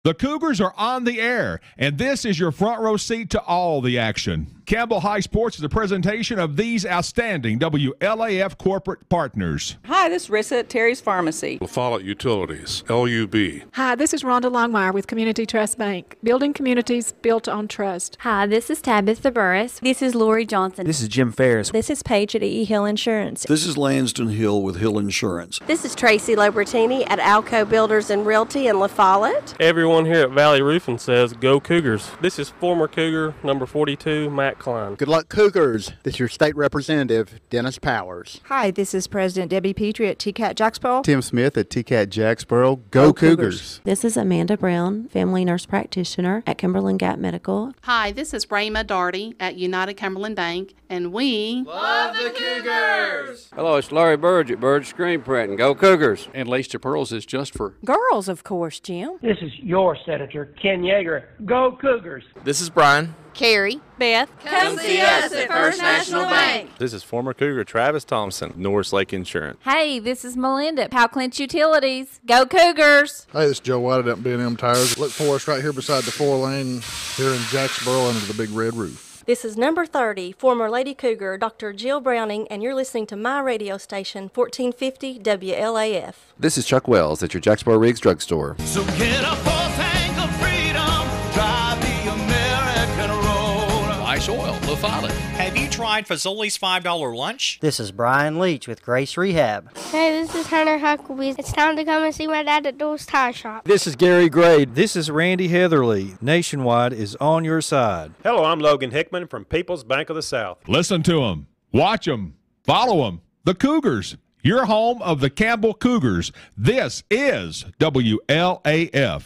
The Cougars are on the air, and this is your front row seat to all the action. Campbell High Sports is a presentation of these outstanding WLAF corporate partners. Hi, this is Rissa at Terry's Pharmacy. La Follette Utilities, LUB. Hi, this is Rhonda Longmire with Community Trust Bank, building communities built on trust. Hi, this is Tabitha Burris. This is Lori Johnson. This is Jim Ferris. This is Paige at E. Hill Insurance. This is Lanston Hill with Hill Insurance. This is Tracy Lobertini at Alco Builders and Realty in La Follette. Everyone here at Valley Roofing says, go Cougars. This is former Cougar number 42, Matt Klein. Good luck, Cougars. This is your state representative, Dennis Powers. Hi, this is President Debbie Petrie at TCAT Jacksboro. Tim Smith at TCAT Jacksboro. Go Cougars. This is Amanda Brown, family nurse practitioner at Cumberland Gap Medical. Hi, this is Rayma Darty at United Cumberland Bank, and we love the Cougars. Hello, it's Larry Burge at Burge Screen Printing. Go Cougars. And Lace to Pearls is just for girls, of course, Jim. This is your Senator Ken Yeager. Go Cougars. This is Brian. Carrie, Beth, come see us at First National Bank. This is former Cougar Travis Thompson, Norris Lake Insurance. Hey, this is Melinda at Powell Clinch Utilities. Go Cougars! Hey, this is Joe White at B&M Tires. Look for us right here beside the 4-lane here in Jacksboro under the big red roof. This is number 30, former Lady Cougar, Dr. Jill Browning, and you're listening to my radio station, 1450 WLAF. This is Chuck Wells at your Jacksboro Riggs Drugstore. So get a full tank of freedom, drive the American road. Ice Oil, La Follette. Have you tried tried Fazoli's $5 lunch? This is Brian Leach with Grace Rehab. Hey, this is Hunter Huckabee. It's time to come and see my dad at Doors Tire Shop. This is Gary Gray. This is Randy Heatherly. Nationwide is on your side. Hello, I'm Logan Hickman from People's Bank of the South. Listen to them, watch them, follow them. The Cougars, your home of the Campbell Cougars. This is WLAF.